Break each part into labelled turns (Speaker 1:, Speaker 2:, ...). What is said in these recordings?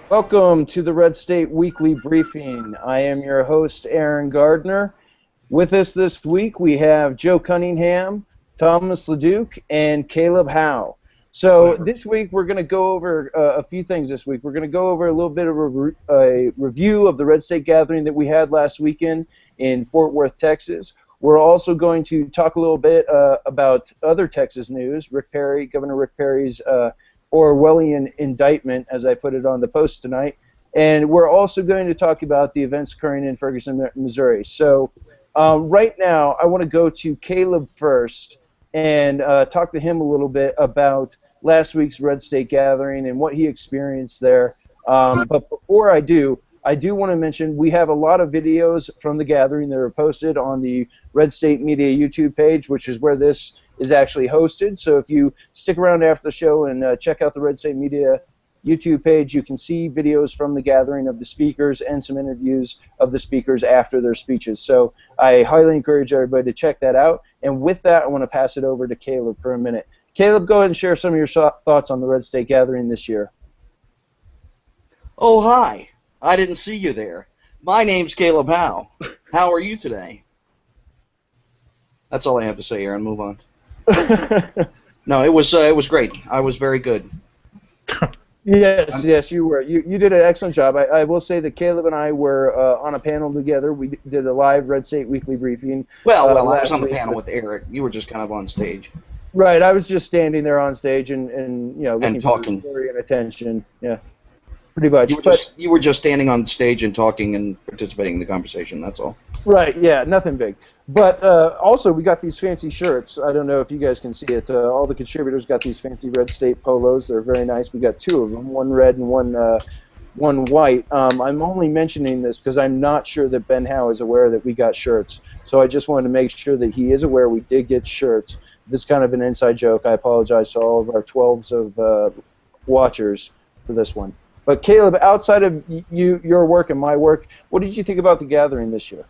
Speaker 1: Welcome to the Red State Weekly Briefing. I am your host, Aaron Gardner. With us this week, we have Joe Cunningham, Thomas LeDuc, and Caleb Howe. So this week, we're going to go over a few things this week. We're going to go over a little bit of a review of the Red State gathering that we had last weekend in Fort Worth, Texas. We're also going to talk a little bit about other Texas news. Governor Rick Perry's Orwellian indictment, as I put it on the post tonight. And we're also going to talk about the events occurring in Ferguson, Missouri. So right now, I want to go to Caleb first and talk to him a little bit about last week's Red State gathering and what he experienced there. But before I do want to mention we have a lot of videos from the gathering that are posted on the Red State Media YouTube page, which is where this is actually hosted. So if you stick around after the show and check out the Red State Media YouTube page, you can see videos from the gathering of the speakers and some interviews of the speakers after their speeches. So I highly encourage everybody to check that out. And with that, I want to pass it over to Caleb for a minute. Caleb, go ahead and share some of your thoughts on the Red State gathering this year.
Speaker 2: Oh, hi. I didn't see you there. My name's Caleb Howe. How are you today? That's all I have to say, Aaron. Move on. No, it was great. I was very good.
Speaker 1: Yes, you were. You did an excellent job. I will say that Caleb and I were on a panel together. We did a live Red State Weekly Briefing.
Speaker 2: Well, I was on the panel with Eric. You were just kind of on stage.
Speaker 1: Right, I was just standing there on stage and you know, looking
Speaker 2: and talking.
Speaker 1: For story and attention. Yeah, pretty much.
Speaker 2: You were just standing on stage and talking and participating in the conversation. That's all.
Speaker 1: Right. Yeah. Nothing big. But also, we got these fancy shirts. I don't know if you guys can see it. All the contributors got these fancy Red State polos. They're very nice. We got two of them, one red and one white. I'm only mentioning this because I'm not sure that Ben Howe is aware that we got shirts. So I just wanted to make sure that he is aware we did get shirts. This is kind of an inside joke. I apologize to all of our 12s of watchers for this one. But Caleb, outside of your work and my work, what did you think about the gathering this year?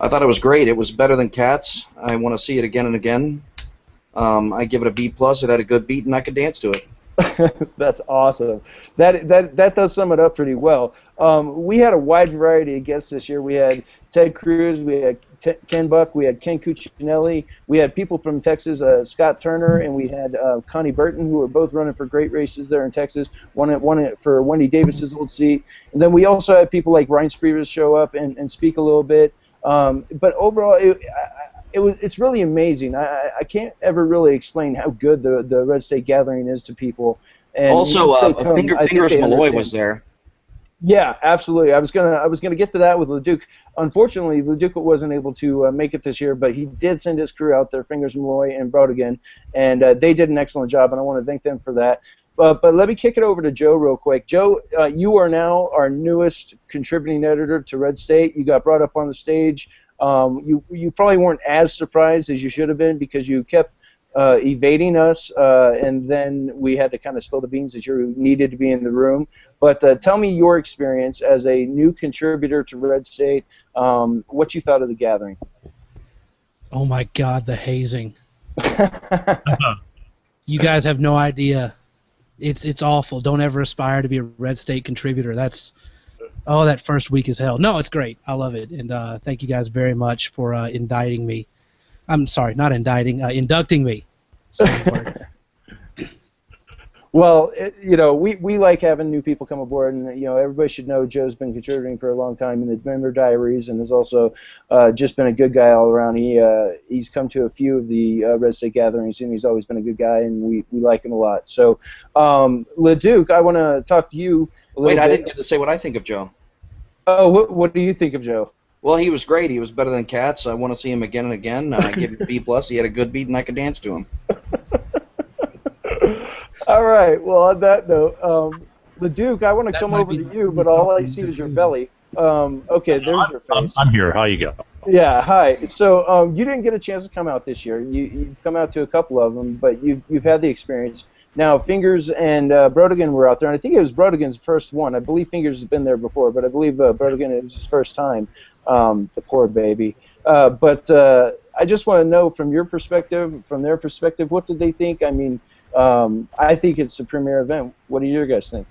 Speaker 2: I thought it was great. It was better than Cats. I want to see it again and again. I give it a B+. It had a good beat, and I could dance to it.
Speaker 1: That's awesome. That does sum it up pretty well. We had a wide variety of guests this year. We had Ted Cruz, we had Ken Buck, we had Ken Cuccinelli, we had people from Texas, Scott Turner, and we had Connie Burton, who were both running for great races there in Texas, one for Wendy Davis's old seat. And then we also had people like Ryan Spreevers show up and speak a little bit. But overall, it's really amazing. I can't ever really explain how good the Red State gathering is to people. And
Speaker 2: also, Fingers Malloy was there.
Speaker 1: Yeah, absolutely. I was gonna get to that with LeDuc. Unfortunately, LeDuc wasn't able to make it this year, but he did send his crew out there, Fingers Malloy and Brodigan, and they did an excellent job, and I want to thank them for that. But let me kick it over to Joe real quick. Joe, you are now our newest contributing editor to Red State. You got brought up on the stage. You probably weren't as surprised as you should have been because you kept evading us, and then we had to kind of spill the beans that you needed to be in the room. But tell me your experience as a new contributor to Red State, what you thought of the gathering.
Speaker 3: Oh my God, the hazing. You guys have no idea. It's awful. Don't ever aspire to be a Red State contributor. That first week is hell. No, it's great. I love it. And thank you guys very much for indicting me. I'm sorry, not indicting, inducting me. Same word.
Speaker 1: Well, we like having new people come aboard, and everybody should know Joe's been contributing for a long time in the Member Diaries, and has also just been a good guy all around. He's come to a few of the Red State gatherings, and he's always been a good guy, and we like him a lot. So, LeDuc, I want to talk to you a little bit.
Speaker 2: Wait, I didn't get to say what I think of Joe.
Speaker 1: Oh, what do you think of Joe?
Speaker 2: Well, he was great. He was better than Cats. I want to see him again and again. I give him a B+. He had a good beat, and I could dance to him.
Speaker 1: All right. Well, on that note, LeDuc, I want to come over to you, but all I see is your belly. Okay, there's your face.
Speaker 4: I'm here. How you go?
Speaker 1: Yeah. Hi. So you didn't get a chance to come out this year. You've come out to a couple of them, but you've had the experience. Now, Fingers and Brodigan were out there, and I think it was Brodigan's first one. I believe Fingers has been there before, but I believe Brodigan is his first time. The poor baby. But I just want to know from your perspective, from their perspective, what did they think? I mean, I think it's a premier event. What do you guys think?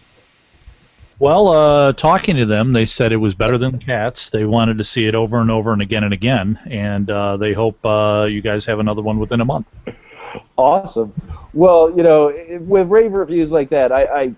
Speaker 4: Well, talking to them, they said it was better than Cats. They wanted to see it over and over and again, and they hope you guys have another one within a month.
Speaker 1: Awesome. Well, with rave reviews like that, I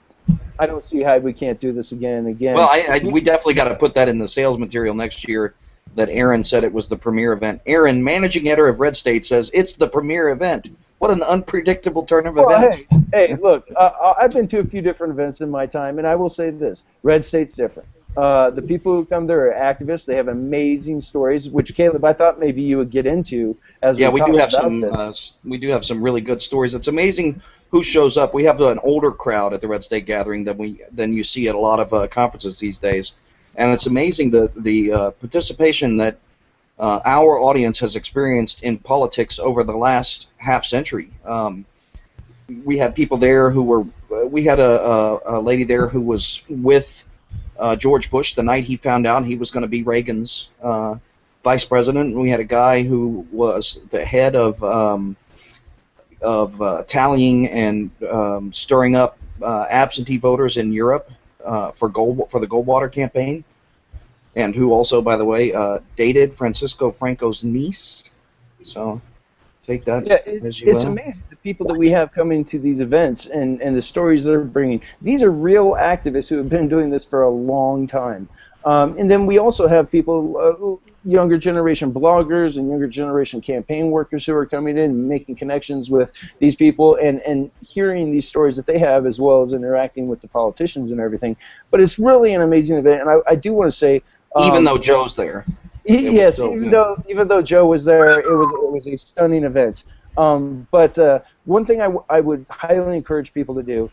Speaker 1: don't see how we can't do this again and again.
Speaker 2: Well, we definitely got to put that in the sales material next year, that Aaron said it was the premier event. Aaron, managing editor of RedState, says it's the premier event. What an unpredictable turn of events.
Speaker 1: Hey, look, I've been to a few different events in my time, and I will say this: RedState's different. The people who come there are activists. They have amazing stories, which, Caleb, I thought maybe you would get into as we
Speaker 2: do have
Speaker 1: this.
Speaker 2: We do have some really good stories. It's amazing who shows up. We have an older crowd at the RedState gathering than you see at a lot of conferences these days, and it's amazing the participation that our audience has experienced in politics over the last half century. We had people there who were. We had a lady there who was with George Bush the night he found out he was going to be Reagan's vice president. And we had a guy who was the head of tallying and stirring up absentee voters in Europe for the Goldwater campaign, and who also, by the way, dated Francisco Franco's niece. So take that as you will.
Speaker 1: It's amazing the people that we have coming to these events and the stories they're bringing. These are real activists who have been doing this for a long time. And then we also have people, younger generation bloggers and younger generation campaign workers who are coming in and making connections with these people and hearing these stories that they have, as well as interacting with the politicians and everything. But it's really an amazing event, and I do want to say,
Speaker 2: even though Joe's there.
Speaker 1: Yes, even though Joe was there, it was a stunning event. But one thing I would highly encourage people to do,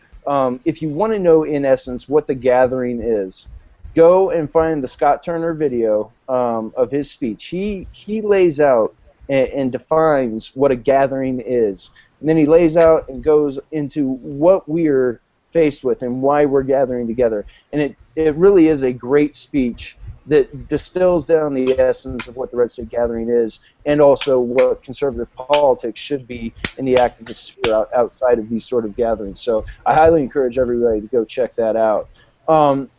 Speaker 1: if you want to know in essence what the gathering is, go and find the Scott Turner video of his speech. He lays out and defines what a gathering is, and then he lays out and goes into what we're faced with and why we're gathering together. And it really is a great speech that distills down the essence of what the Red State Gathering is, and also what conservative politics should be in the activist sphere outside of these sort of gatherings. So I highly encourage everybody to go check that out.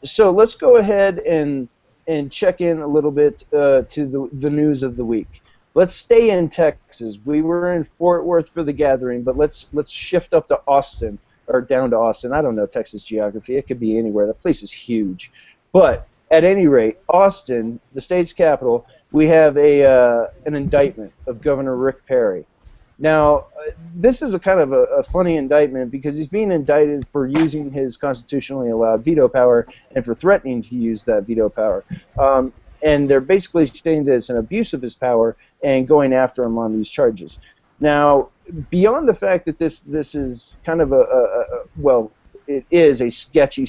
Speaker 1: So let's go ahead and check in a little bit to the news of the week. Let's stay in Texas. We were in Fort Worth for the gathering, but let's shift up to Austin, or down to Austin. I don't know Texas geography. It could be anywhere. The place is huge. But at any rate, Austin, the state's capital, we have an indictment of Governor Rick Perry. Now, this is a kind of a funny indictment because he's being indicted for using his constitutionally allowed veto power and for threatening to use that veto power. And they're basically saying that it's an abuse of his power and going after him on these charges. Now, beyond the fact that this is kind of it is a sketchy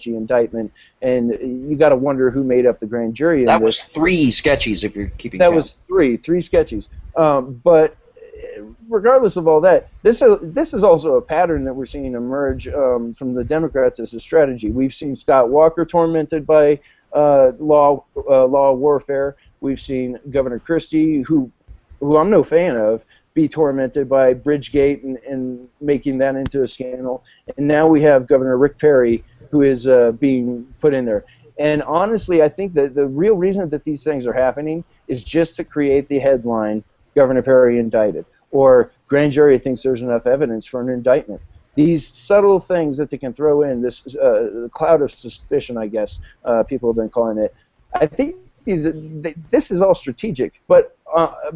Speaker 1: indictment, and you got to wonder who made up the grand jury.
Speaker 2: That was 3 sketches, if you're keeping
Speaker 1: count.
Speaker 2: That
Speaker 1: was three sketches. But regardless of all that, this is also a pattern that we're seeing emerge from the Democrats as a strategy. We've seen Scott Walker tormented by law warfare. We've seen Governor Christie, who I'm no fan of, be tormented by Bridgegate and making that into a scandal. And now we have Governor Rick Perry, who is being put in there. And honestly, I think that the real reason that these things are happening is just to create the headline, Governor Perry indicted, or grand jury thinks there's enough evidence for an indictment. These subtle things that they can throw in, this cloud of suspicion, I guess people have been calling it. I think this is all strategic, but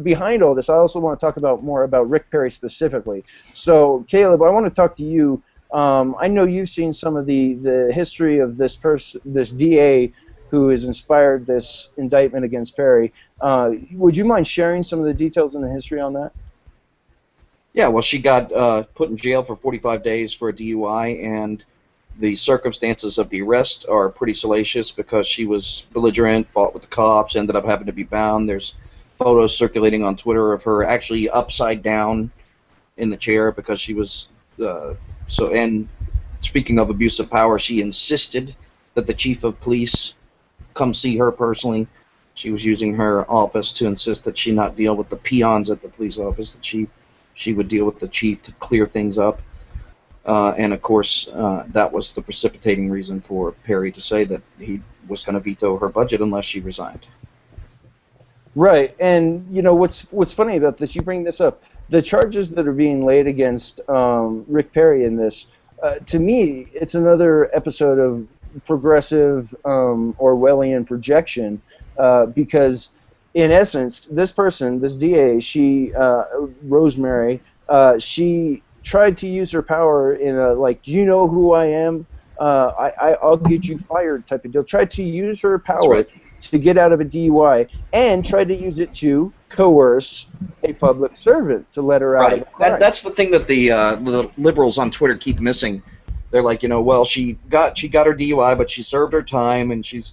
Speaker 1: behind all this, I also want to talk more about Rick Perry specifically. So, Caleb, I want to talk to you. I know you've seen some of the history of this DA who has inspired this indictment against Perry. Would you mind sharing some of the details in the history on that?
Speaker 2: Yeah, well, she got put in jail for 45 days for a DUI, and the circumstances of the arrest are pretty salacious because she was belligerent, fought with the cops, ended up having to be bound. There's photos circulating on Twitter of her actually upside down in the chair because she was and speaking of abuse of power, she insisted that the chief of police come see her personally. She was using her office to insist that she not deal with the peons at the police office, that she would deal with the chief to clear things up. And of course, that was the precipitating reason for Perry to say that he was going to veto her budget unless she resigned.
Speaker 1: Right, and you know what's funny about this? You bring this up. The charges that are being laid against Rick Perry in this, to me, it's another episode of progressive Orwellian projection, because in essence, this person, this DA, Rosemary, she tried to use her power in a you know who I am, I'll get you fired type of deal. Tried to use her power to get out of a DUI, and tried to use it to coerce a public servant to let her out of a crime.
Speaker 2: That's the thing that the liberals on Twitter keep missing. They're like, well, she got her DUI, but she served her time and she's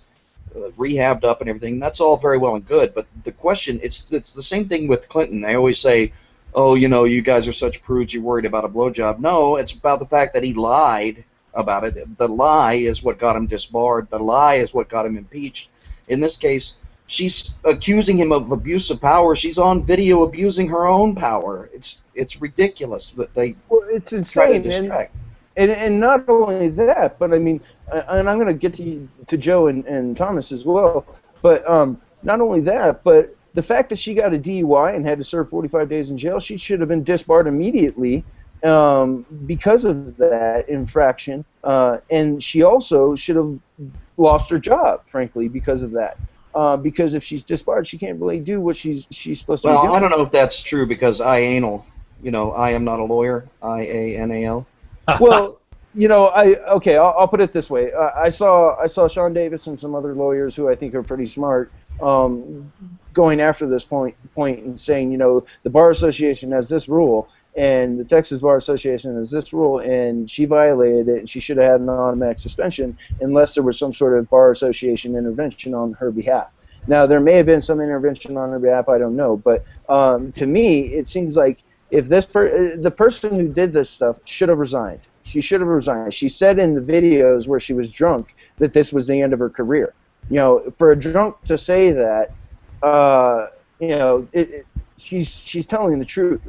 Speaker 2: rehabbed up and everything. That's all very well and good, but the question, it's the same thing with Clinton. They always say, oh, you guys are such prudes, you're worried about a blowjob. No, it's about the fact that he lied about it. The lie is what got him disbarred. The lie is what got him impeached. In this case, she's accusing him of abuse of power. She's on video abusing her own power. It's ridiculous, but
Speaker 1: it's insane.
Speaker 2: Try to distract.
Speaker 1: And not only that, but I mean, and I'm going to get to Joe and Thomas as well, but not only that, but the fact that she got a DUI and had to serve 45 days in jail, she should have been disbarred immediately because of that infraction, and she also should have lost her job, frankly, because of that. Because if she's disbarred, she can't really do what she's supposed to be doing.
Speaker 2: Well, I don't know if that's true because I am not a lawyer, IANAL.
Speaker 1: Well, I'll put it this way. I saw Sean Davis and some other lawyers who I think are pretty smart going after this point and saying, the Bar Association has this rule and the Texas Bar Association has this rule, and she violated it, and she should have had an automatic suspension unless there was some sort of Bar Association intervention on her behalf. Now, there may have been some intervention on her behalf, I don't know, but to me, it seems like if the person who did this stuff should have resigned. She should have resigned. She said in the videos where she was drunk that this was the end of her career. For a drunk to say that, she's telling the truth.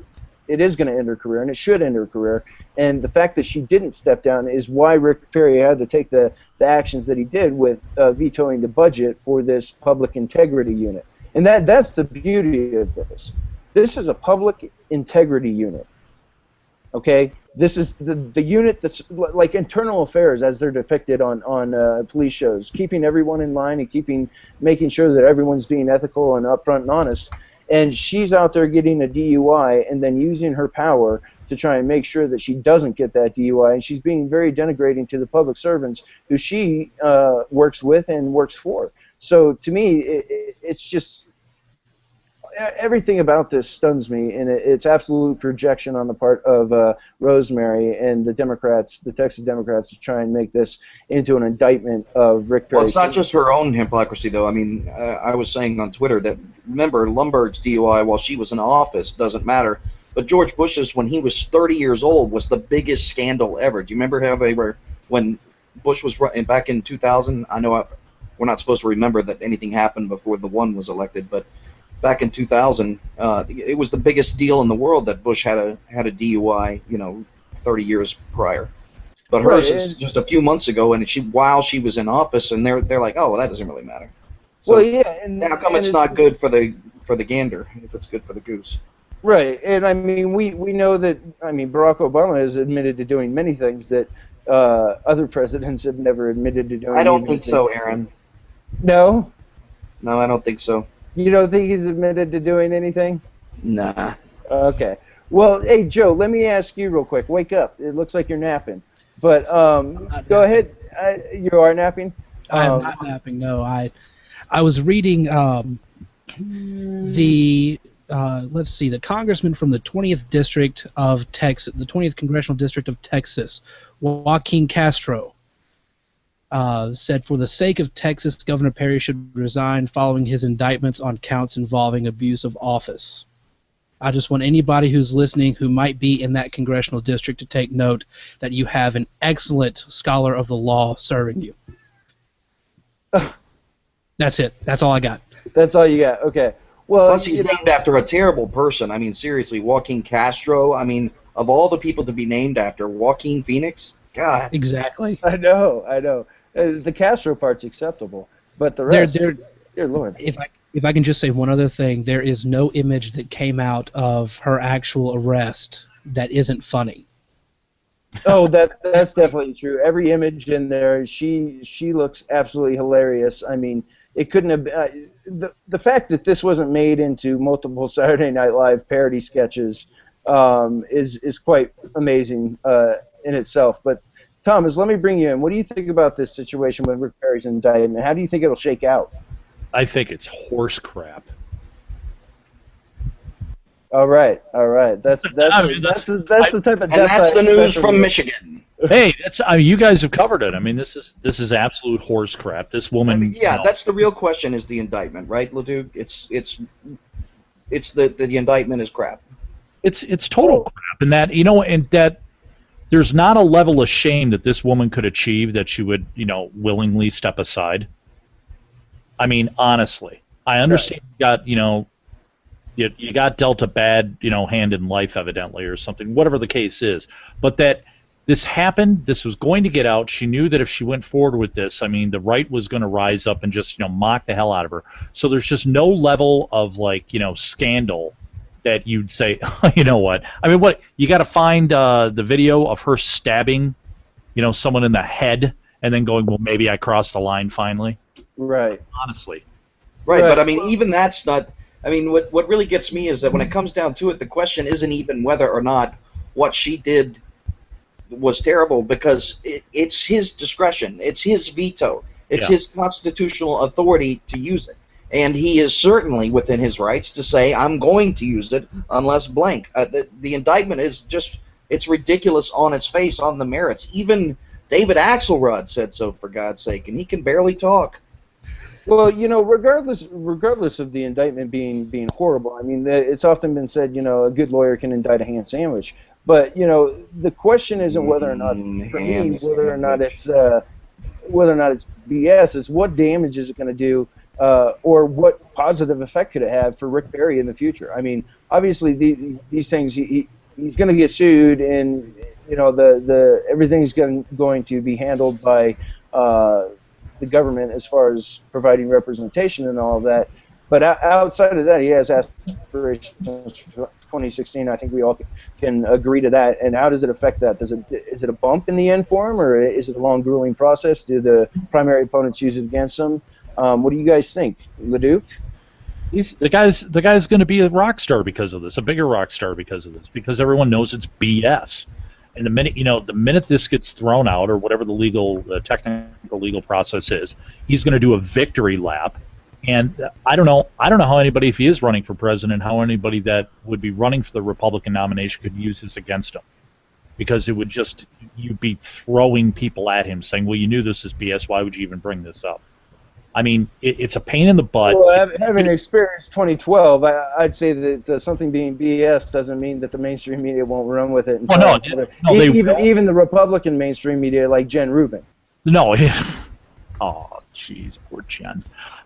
Speaker 1: It is going to end her career, and it should end her career. And the fact that she didn't step down is why Rick Perry had to take the actions that he did with vetoing the budget for this public integrity unit. And that's the beauty of this. This is a public integrity unit. Okay? This is the unit that's like internal affairs as they're depicted on police shows, keeping everyone in line and making sure that everyone's being ethical and upfront and honest. And she's out there getting a DUI and then using her power to try and make sure that she doesn't get that DUI. And she's being very denigrating to the public servants who she works with and works for. So to me, it's just everything about this stuns me, and it's absolute projection on the part of Rosemary and the Democrats, the Texas Democrats, to try and make this into an indictment of Rick Perry.
Speaker 2: Well, it's not just her own hypocrisy, though. I mean, I was saying on Twitter that, remember, Lumberg's DUI while she was in office doesn't matter, but George Bush's, when he was 30 years old, was the biggest scandal ever. Do you remember how they were, when Bush was back in 2000? I know we're not supposed to remember that anything happened before the one was elected, but back in 2000, it was the biggest deal in the world that Bush had a DUI, 30 years prior. But hers is just a few months ago, and while she was in office, and they're like, oh, well, that doesn't really matter. So,
Speaker 1: well, yeah. And
Speaker 2: how come it's not good for the gander if it's good for the goose?
Speaker 1: Right, and I mean, we know that. I mean, Barack Obama has admitted to doing many things that other presidents have never admitted to doing.
Speaker 2: I don't think so, Aaron.
Speaker 1: No.
Speaker 2: No, I don't think so.
Speaker 1: You don't think he's admitted to doing anything?
Speaker 2: Nah.
Speaker 1: Okay. Well, hey, Joe, let me ask you real quick. Wake up. It looks like you're napping. But go ahead. You are napping?
Speaker 3: I'm not napping, no. I was reading let's see, the congressman from the 20th District of Texas, the 20th Congressional District of Texas, Joaquin Castro, said, for the sake of Texas, Governor Perry should resign following his indictments on counts involving abuse of office. I just want anybody who's listening who might be in that congressional district to take note that you have an excellent scholar of the law serving you. That's it. That's all I got.
Speaker 1: That's all you got. Okay. Well,
Speaker 2: Plus, he's named after a terrible person. I mean, seriously, Joaquin Castro. I mean, of all the people to be named after, Joaquin Phoenix? God.
Speaker 3: Exactly.
Speaker 1: I know. The Castro part's acceptable, but the rest, dear Lord.
Speaker 3: If I can just say one other thing, there is no image that came out of her actual arrest that isn't funny.
Speaker 1: Oh, that's definitely true. Every image in there, she looks absolutely hilarious. I mean, it couldn't have been, the fact that this wasn't made into multiple Saturday Night Live parody sketches is quite amazing in itself. But Thomas, let me bring you in. What do you think about this situation with Rick Perry's indictment? How do you think it'll shake out?
Speaker 4: I think it's horse crap.
Speaker 1: All right. That's the type of
Speaker 2: and that's the news from Michigan.
Speaker 4: Hey, you guys have covered it. I mean, this is absolute horse crap. This woman.
Speaker 2: I mean, yeah, that's the real question: is the indictment, right, Leduc? It's the indictment is crap.
Speaker 4: It's total crap, and that there's not a level of shame that this woman could achieve that she would willingly step aside. I mean, honestly, I understand you got dealt a bad hand in life, evidently, or something, whatever the case is, but that this happened, this was going to get out. She knew that if she went forward with this, I mean, the right was going to rise up and just mock the hell out of her. So there's just no level of scandal that you'd say, you know what? I mean, what you got to find the video of her stabbing, someone in the head, and then going, well, maybe I crossed the line finally.
Speaker 1: Right.
Speaker 4: Honestly.
Speaker 2: Right, but I mean, even that's not. I mean, what really gets me is that when it comes down to it, the question isn't even whether or not what she did was terrible, because it's his discretion, it's his veto, it's his constitutional authority to use it, and he is certainly within his rights to say, I'm going to use it unless blank. The indictment is just, it's ridiculous on its face, on the merits. Even David Axelrod said so, for God's sake, and he can barely talk.
Speaker 1: Well, regardless of the indictment being horrible, I mean, it's often been said, a good lawyer can indict a ham sandwich. But the question isn't whether or not, for me, whether or not it's BS. It's what damage is it going to do, or what positive effect could it have for Rick Perry in the future? I mean, obviously these things, he's going to get sued, and everything's going to be handled by the government as far as providing representation and all of that. But outside of that, he has aspirations for 2016. I think we all can agree to that. And how does it affect that? Is it a bump in the end for him, or is it a long, grueling process? Do the primary opponents use it against him? What do you guys think, Leduc?
Speaker 4: The guy's going to be a rock star because of this, a bigger rock star because of this, because everyone knows it's BS. And the minute this gets thrown out, or whatever the technical legal process is, he's going to do a victory lap. And I don't know how anybody, if he is running for president, how anybody that would be running for the Republican nomination could use this against him, because it would just, you'd be throwing people at him saying, well, you knew this is BS, why would you even bring this up? I mean, it's a pain in the butt.
Speaker 1: Well, having experienced 2012, I'd say that something being BS doesn't mean that the mainstream media won't run with it. Even the Republican mainstream media, like Jen Rubin.
Speaker 4: No. Oh, jeez, poor Jen.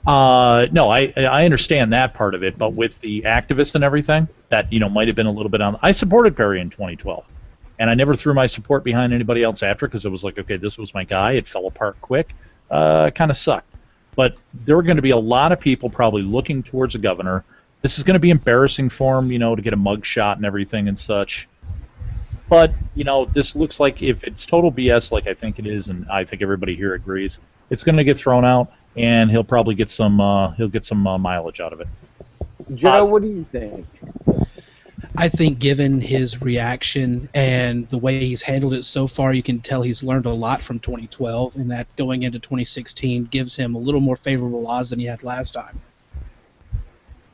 Speaker 4: No, I understand that part of it, but with the activists and everything, that might have been a little bit on. I supported Perry in 2012, and I never threw my support behind anybody else after, because it was like, okay, this was my guy. It fell apart quick. Kind of sucked. But there are going to be a lot of people probably looking towards a governor. This is going to be embarrassing for him, to get a mug shot and everything and such. But, this looks like, if it's total BS like I think it is, and I think everybody here agrees, it's going to get thrown out, and he'll probably get some mileage out of it.
Speaker 1: Joe, what do you think?
Speaker 3: I think given his reaction and the way he's handled it so far, you can tell he's learned a lot from 2012, and that going into 2016 gives him a little more favorable odds than he had last time.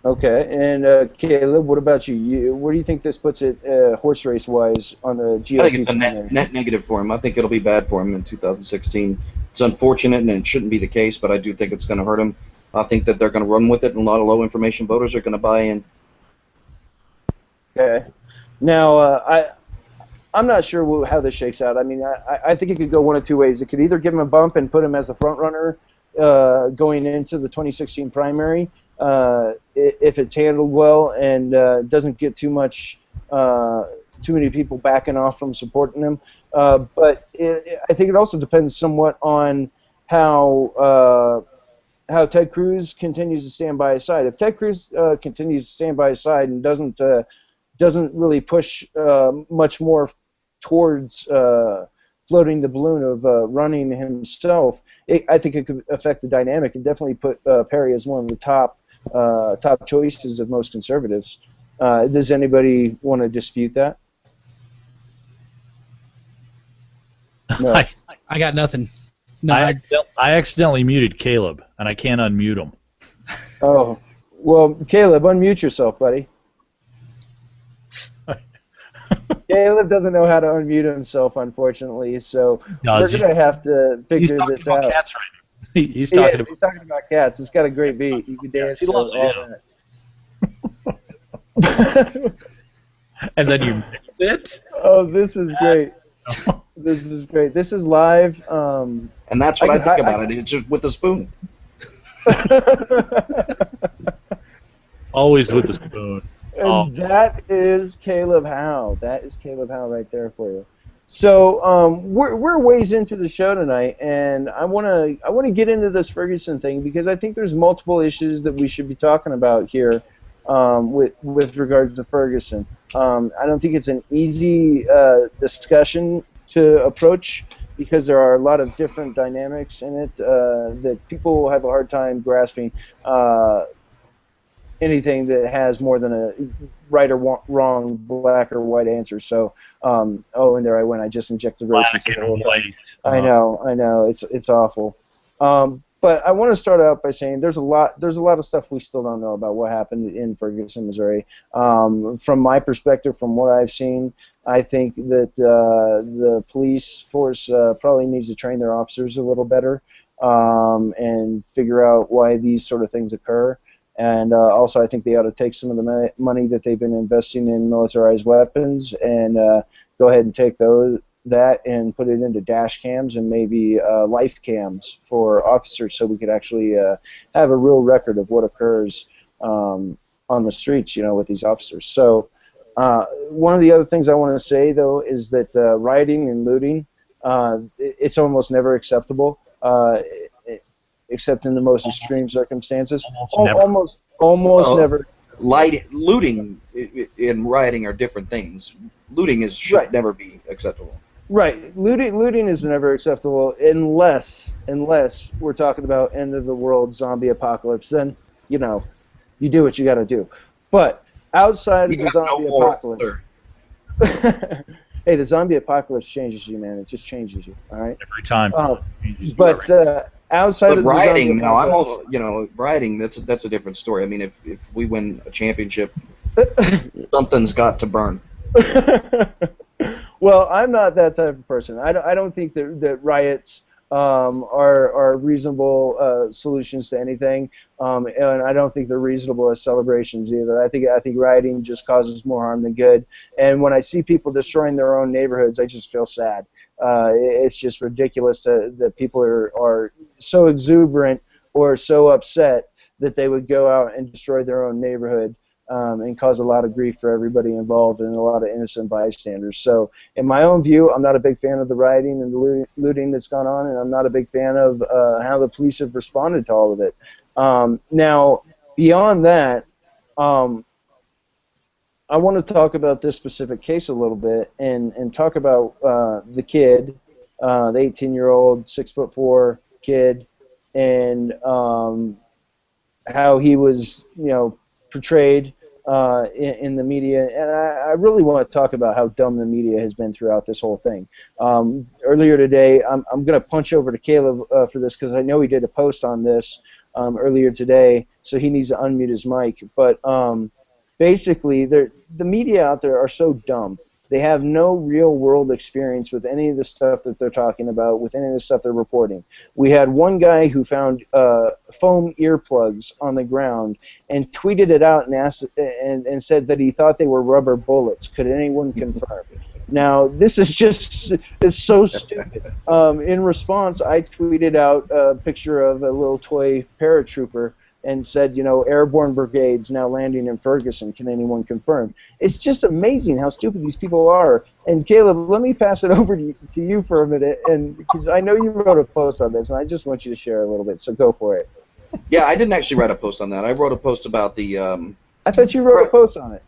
Speaker 1: Okay, and Caleb, what about you? Where do you think this puts it horse race-wise on the GOP?
Speaker 2: I think it's a net negative for him. I think it'll be bad for him in 2016. It's unfortunate, and it shouldn't be the case, but I do think it's going to hurt him. I think that they're going to run with it, and a lot of low-information voters are going to buy in.
Speaker 1: Okay. Now, I'm not sure how this shakes out. I mean, I think it could go one of two ways. It could either give him a bump and put him as the front runner going into the 2016 primary, if it's handled well and doesn't get too many people backing off from supporting him. But I think it also depends somewhat on how Ted Cruz continues to stand by his side. If Ted Cruz continues to stand by his side and doesn't really push much more towards floating the balloon of running himself, I think it could affect the dynamic and definitely put Perry as one of the top choices of most conservatives. Does anybody want to dispute that? No.
Speaker 3: I got nothing. No,
Speaker 4: I accidentally muted Caleb, and I can't unmute him.
Speaker 1: Oh, well, Caleb, unmute yourself, buddy. Caleb doesn't know how to unmute himself, unfortunately, so we're going to have to figure this out.
Speaker 4: Cats right now. He's talking
Speaker 1: about cats. It's got a great beat. You can dance
Speaker 4: he loves
Speaker 1: all
Speaker 4: that. And then you mix it?
Speaker 1: Oh, this is great. This is great. This is live.
Speaker 2: And that's what I think about it. It's just with a spoon.
Speaker 4: Always with the spoon.
Speaker 1: And that is Caleb Howe. That is Caleb Howe right there for you. So we're ways into the show tonight, and I want to get into this Ferguson thing because I think there's multiple issues that we should be talking about here with regards to Ferguson. I don't think it's an easy discussion to approach because there are a lot of different dynamics in it that people will have a hard time grasping. Anything that has more than a right or wrong, black or white answer. So, and there I went. I just injected race into the whole thing. I know. It's awful. But I want to start out by saying there's a lot of stuff we still don't know about what happened in Ferguson, Missouri. From my perspective, from what I've seen, I think that the police force probably needs to train their officers a little better and figure out why these sort of things occur. And also, I think they ought to take some of the money that they've been investing in militarized weapons and go ahead and take that and put it into dash cams and maybe life cams for officers, so we could actually have a real record of what occurs on the streets, with these officers. So one of the other things I want to say, though, is that rioting and looting, it's almost never acceptable. Except in the most extreme circumstances. Almost never.
Speaker 2: Looting and rioting are different things. Looting should never be acceptable.
Speaker 1: Right. Looting is never acceptable unless we're talking about end of the world zombie apocalypse. Then, you do what you got to do. But outside of the zombie apocalypse. Hey, the zombie apocalypse changes you, man. It just changes you. All right.
Speaker 4: Every time.
Speaker 1: Outside of
Speaker 2: rioting, rioting. That's a different story. I mean, if we win a championship, something's got to burn.
Speaker 1: Well, I'm not that type of person. I don't think that riots are reasonable solutions to anything, and I don't think they're reasonable as celebrations either. I think rioting just causes more harm than good. And when I see people destroying their own neighborhoods, I just feel sad. It's just ridiculous that people are so exuberant or so upset that they would go out and destroy their own neighborhood and cause a lot of grief for everybody involved and a lot of innocent bystanders. So in my own view, I'm not a big fan of the rioting and the looting that's gone on, and I'm not a big fan of how the police have responded to all of it. Now, beyond that, I want to talk about this specific case a little bit and talk about the kid, the 18-year-old, 6'4" kid, and how he was, portrayed in the media. And I really want to talk about how dumb the media has been throughout this whole thing. Earlier today, I'm going to punch over to Caleb for this because I know he did a post on this earlier today, so he needs to unmute his mic. But basically, the media out there are so dumb. They have no real-world experience with any of the stuff that they're talking about, with any of the stuff they're reporting. We had one guy who found foam earplugs on the ground and tweeted it out and asked and said that he thought they were rubber bullets. Could anyone confirm? Now, this is it's so stupid. In response, I tweeted out a picture of a little toy paratrooper and said, airborne brigades now landing in Ferguson. Can anyone confirm? It's just amazing how stupid these people are. And Caleb, let me pass it over to you for a minute, and because I know you wrote a post on this, and I just want you to share a little bit. So go for it.
Speaker 2: Yeah, I didn't actually write a post on that. I wrote a post about the
Speaker 1: I thought you wrote a post on it.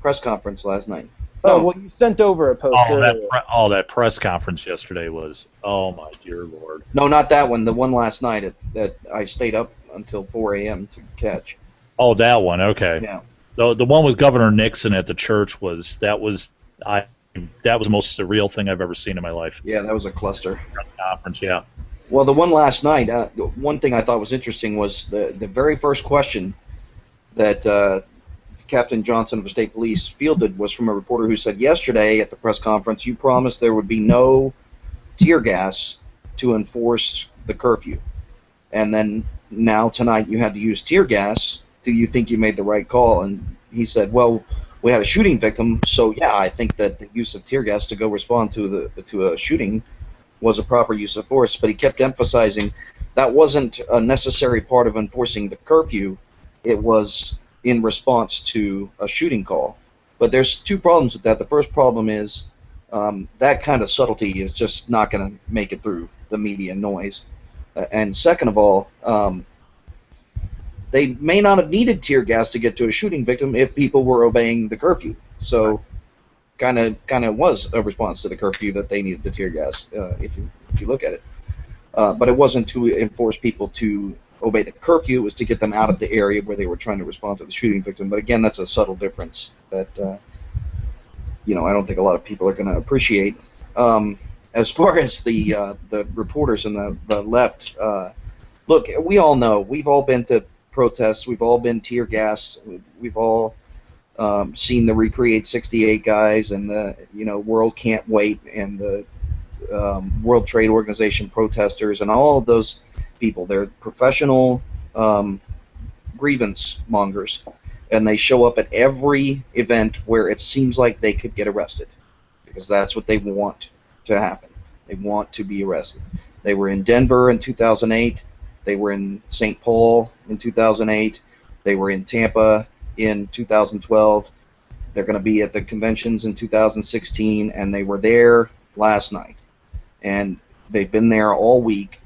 Speaker 2: Press conference last night.
Speaker 1: Oh,
Speaker 2: No.
Speaker 1: well, you sent over a post earlier.
Speaker 4: That press conference yesterday was, oh my dear Lord.
Speaker 2: No, not that one. The one last night that I stayed up until 4 a.m. to catch.
Speaker 4: Oh, that one. Okay.
Speaker 2: Yeah.
Speaker 4: The one with Governor Nixon at the church was the most surreal thing I've ever seen in my life.
Speaker 2: Yeah, that was a cluster.
Speaker 4: Press conference, yeah.
Speaker 2: Well, the one last night, one thing I thought was interesting was the very first question that Captain Johnson of the State Police fielded was from a reporter who said, yesterday at the press conference, you promised there would be no tear gas to enforce the curfew. And then now tonight you had to use tear gas. Do you think you made the right call? And he said, well, we had a shooting victim, so yeah, I think that the use of tear gas to go respond to a shooting was a proper use of force. But he kept emphasizing that wasn't a necessary part of enforcing the curfew. It was in response to a shooting call. But there's two problems with that. The first problem is that kind of subtlety is just not going to make it through the media noise. And second of all, they may not have needed tear gas to get to a shooting victim if people were obeying the curfew. So kind of was a response to the curfew that they needed the tear gas, if you look at it. But it wasn't to enforce people to obey the curfew. It was to get them out of the area where they were trying to respond to the shooting victim. But again, that's a subtle difference that I don't think a lot of people are going to appreciate. As far as the reporters and the left, look, we all know. We've all been to protests. We've all been tear gassed. We've all seen the Recreate 68 guys and the World Can't Wait and the World Trade Organization protesters and all of those people. They're professional grievance mongers, and they show up at every event where it seems like they could get arrested, because that's what they want to happen. They want to be arrested. They were in Denver in 2008. They were in St. Paul in 2008. They were in Tampa in 2012. They're going to be at the conventions in 2016, and they were there last night. And they've been there all week,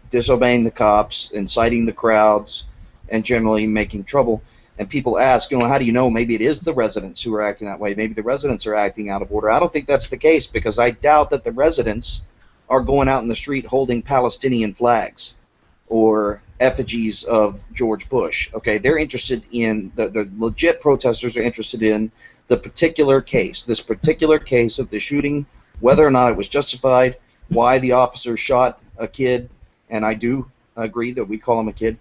Speaker 2: disobeying the cops, inciting the crowds, and generally making trouble. And people ask, how do you know? Maybe it is the residents who are acting that way. Maybe the residents are acting out of order. I don't think that's the case, because I doubt that the residents are going out in the street holding Palestinian flags or effigies of George Bush. Okay, they're interested in, the legit protesters are interested in the particular case, this particular case of the shooting, whether or not it was justified, why the officer shot a kid, and I do agree that we call him a kid,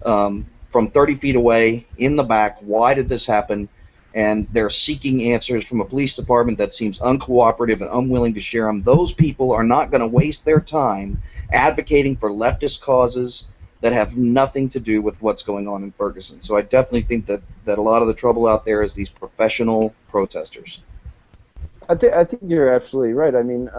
Speaker 2: from 30 feet away in the back. Why did this happen? And they're seeking answers from a police department that seems uncooperative and unwilling to share them. Those people are not going to waste their time advocating for leftist causes that have nothing to do with what's going on in Ferguson. So I definitely think that a lot of the trouble out there is these professional protesters.
Speaker 1: I think you're absolutely right. I mean,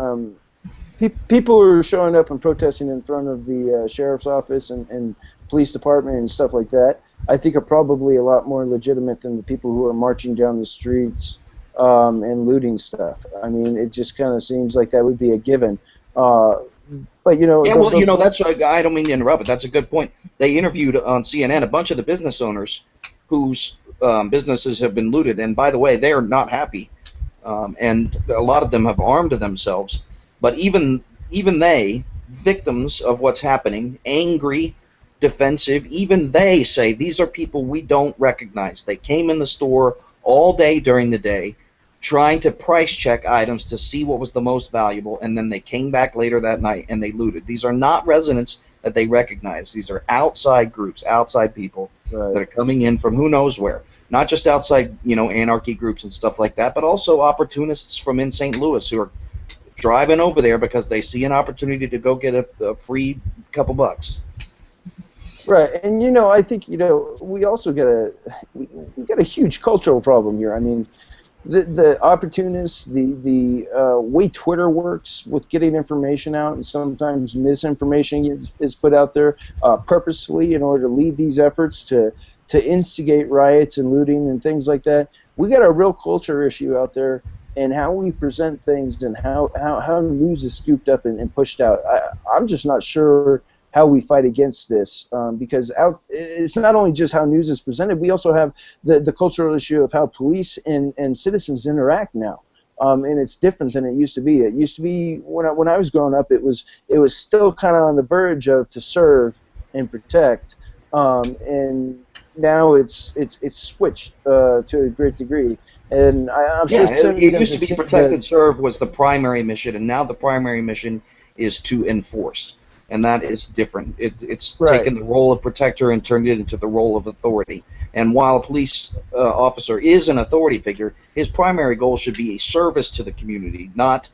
Speaker 1: people who are showing up and protesting in front of the sheriff's office and police department and stuff like that, I think are probably a lot more legitimate than the people who are marching down the streets and looting stuff. I mean, it just kind of seems like that would be a given. But
Speaker 2: yeah, well, that's I don't mean to interrupt, but that's a good point. They interviewed on CNN a bunch of the business owners whose businesses have been looted, and by the way, they are not happy, and a lot of them have armed themselves. But even they, victims of what's happening, angry, defensive, even they say these are people we don't recognize. They came in the store all day during the day trying to price check items to see what was the most valuable, and then they came back later that night and they looted. These are not residents that they recognize. These are outside groups, outside people that are coming in from who knows where. Not just outside, anarchy groups and stuff like that, but also opportunists from in St. Louis who are driving over there because they see an opportunity to go get a free couple bucks.
Speaker 1: Right, and I think we also get a huge cultural problem here. I mean, the opportunists, the way Twitter works with getting information out, and sometimes misinformation is put out there purposefully in order to lead these efforts to instigate riots and looting and things like that. We got a real culture issue out there, and how we present things and how news is scooped up and pushed out. I'm just not sure how we fight against this, because it's not only just how news is presented, we also have the cultural issue of how police and citizens interact now. And it's different than it used to be. It used to be, when I was growing up, it was still kind of on the verge of to serve and protect, and now it's switched to a great degree. And I'm sure
Speaker 2: it used to be protect and serve was the primary mission, and now the primary mission is to enforce. And that is different. It's taken the role of protector and turned it into the role of authority. And while a police officer is an authority figure, his primary goal should be a service to the community, not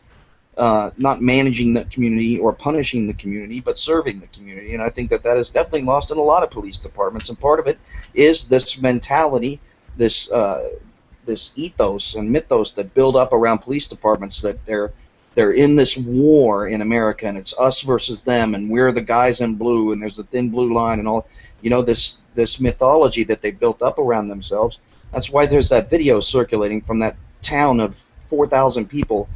Speaker 2: managing the community or punishing the community, but serving the community. And I think that is definitely lost in a lot of police departments. And part of it is this mentality, this ethos and mythos that build up around police departments, that they're in this war in America, and it's us versus them, and we're the guys in blue, and there's a thin blue line, and all, this mythology that they built up around themselves. That's why there's that video circulating from that town of 4,000 people,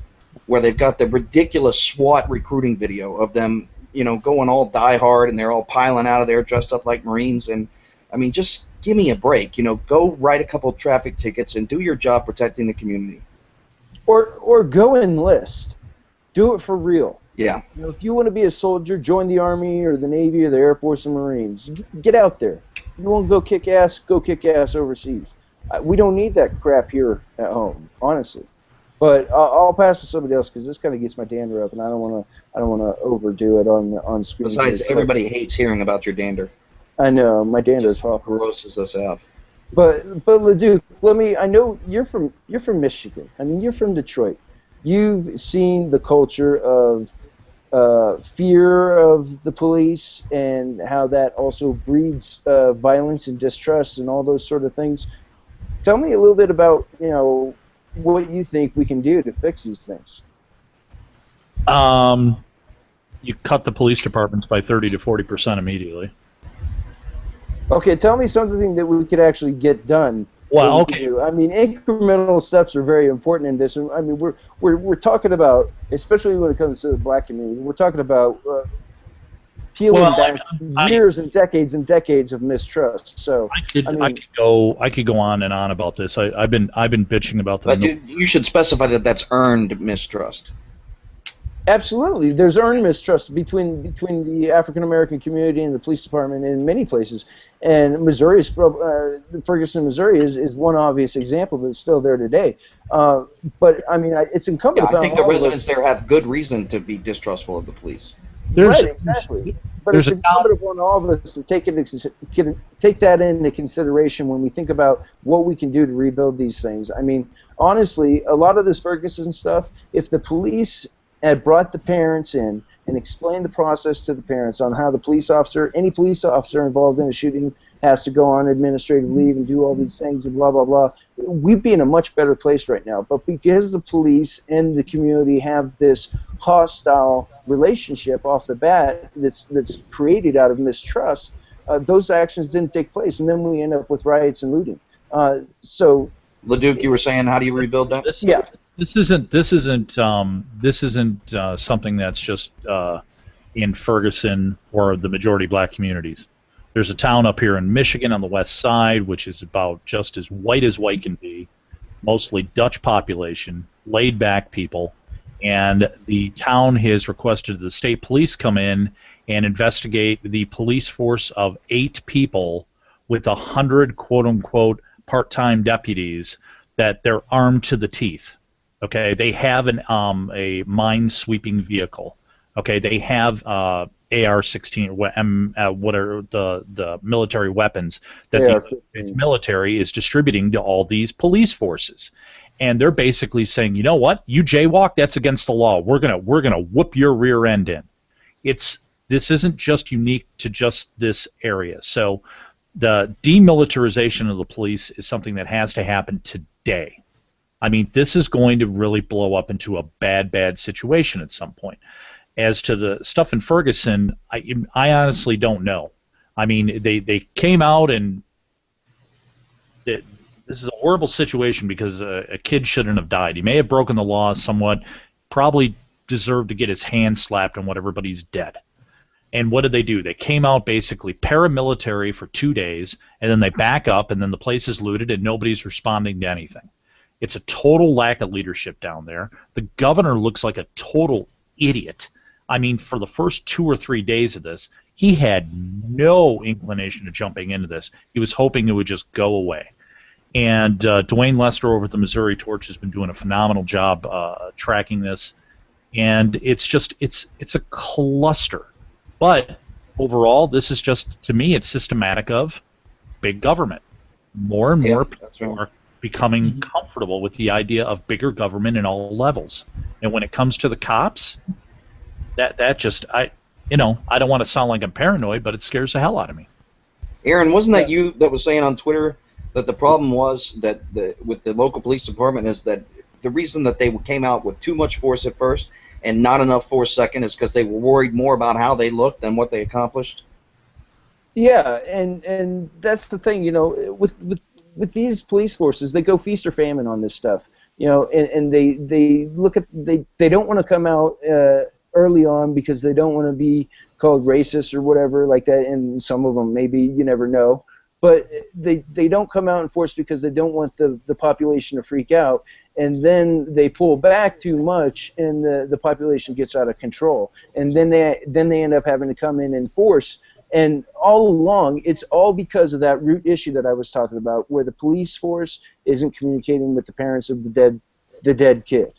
Speaker 2: where they've got the ridiculous SWAT recruiting video of them, going all die hard, and they're all piling out of there dressed up like Marines. And I mean, just give me a break. Go write a couple of traffic tickets and do your job protecting the community.
Speaker 1: Or go enlist. Do it for real.
Speaker 2: Yeah.
Speaker 1: If you want to be a soldier, join the Army or the Navy or the Air Force and Marines. Get out there. You want to go kick ass overseas. We don't need that crap here at home, honestly. But I'll pass to somebody else, because this kind of gets my dander up, and I don't want to overdo it on screen.
Speaker 2: Besides, everybody hates hearing about your dander.
Speaker 1: I know, my dander is awful.
Speaker 2: Grosses us out.
Speaker 1: But Leduc, I know you're from Michigan. I mean, you're from Detroit. You've seen the culture of fear of the police, and how that also breeds violence and distrust and all those sort of things. Tell me a little bit about what you think we can do to fix these things.
Speaker 4: You cut the police departments by 30 to 40% immediately.
Speaker 1: Okay, tell me something that we could actually get done.
Speaker 4: Well, okay.
Speaker 1: I mean, incremental steps are very important in this. I mean, we're talking about, especially when it comes to the black community, we're talking about peeling back years and decades of mistrust. So
Speaker 4: I could go on and on about this. I've been bitching about that.
Speaker 2: But you should specify that that's earned mistrust.
Speaker 1: Absolutely, there's earned mistrust between the African American community and the police department in many places. And Ferguson, Missouri is one obvious example that's still there today. But I mean, it's incumbent upon
Speaker 2: I think the residents there have good reason to be distrustful of the police.
Speaker 1: Right, exactly. But it's incumbent upon all of us to take that into consideration when we think about what we can do to rebuild these things. I mean, honestly, a lot of this Ferguson stuff, if the police had brought the parents in and explained the process to the parents on how any police officer involved in a shooting has to go on administrative leave and do all these things and blah, blah, blah, we'd be in a much better place right now. But because the police and the community have this hostile relationship off the bat that's created out of mistrust, those actions didn't take place, and then we end up with riots and looting. So,
Speaker 2: Leduc, you were saying, how do you rebuild that?
Speaker 4: This isn't something that's just in Ferguson or the majority black communities. There's a town up here in Michigan on the west side, which is about just as white can be, mostly Dutch population, laid-back people, and the town has requested the state police come in and investigate the police force of 8 people with 100 quote-unquote part-time deputies that they're armed to the teeth. Okay, they have a mine-sweeping vehicle. Okay, they have AR-16, what are the military weapons that the military is distributing to all these police forces, and they're basically saying, you know what, you jaywalk, that's against the law. We're gonna whoop your rear end in. This isn't just unique to just this area. So the demilitarization of the police is something that has to happen today. I mean, this is going to really blow up into a bad situation at some point. As to the stuff in Ferguson, I honestly don't know. I mean, they came out and this is a horrible situation because a kid shouldn't have died. He may have broken the law somewhat, probably deserved to get his hand slapped and whatever, but he's dead. And what did they do? They came out basically paramilitary for 2 days, and then they back up, and then the place is looted, and nobody's responding to anything. It's a total lack of leadership down there. The governor looks like a total idiot. I mean, for the first 2 or 3 days of this, he had no inclination of jumping into this. He was hoping it would just go away. And Dwayne Lester over at the Missouri Torch has been doing a phenomenal job tracking this. And it's a cluster. But overall, this is just, to me, it's systematic of big government. More and more people are becoming comfortable with the idea of bigger government in all levels. And when it comes to the cops, that just, I don't want to sound like I'm paranoid, but it scares the hell out of me.
Speaker 2: Aaron, wasn't that you that was saying on Twitter that the problem was that with the local police department is that the reason that they came out with too much force at first and not enough force second is because they were worried more about how they looked than what they accomplished?
Speaker 1: Yeah, and that's the thing, with these police forces, they go feast or famine on this stuff, and they look at they don't want to come out early on because they don't want to be called racist or whatever like that, and some of them maybe, you never know. But they don't come out in force because they don't want the population to freak out, and then they pull back too much, and the population gets out of control, and then they end up having to come in force. And all along, it's all because of that root issue that I was talking about, where the police force isn't communicating with the parents of the dead kid,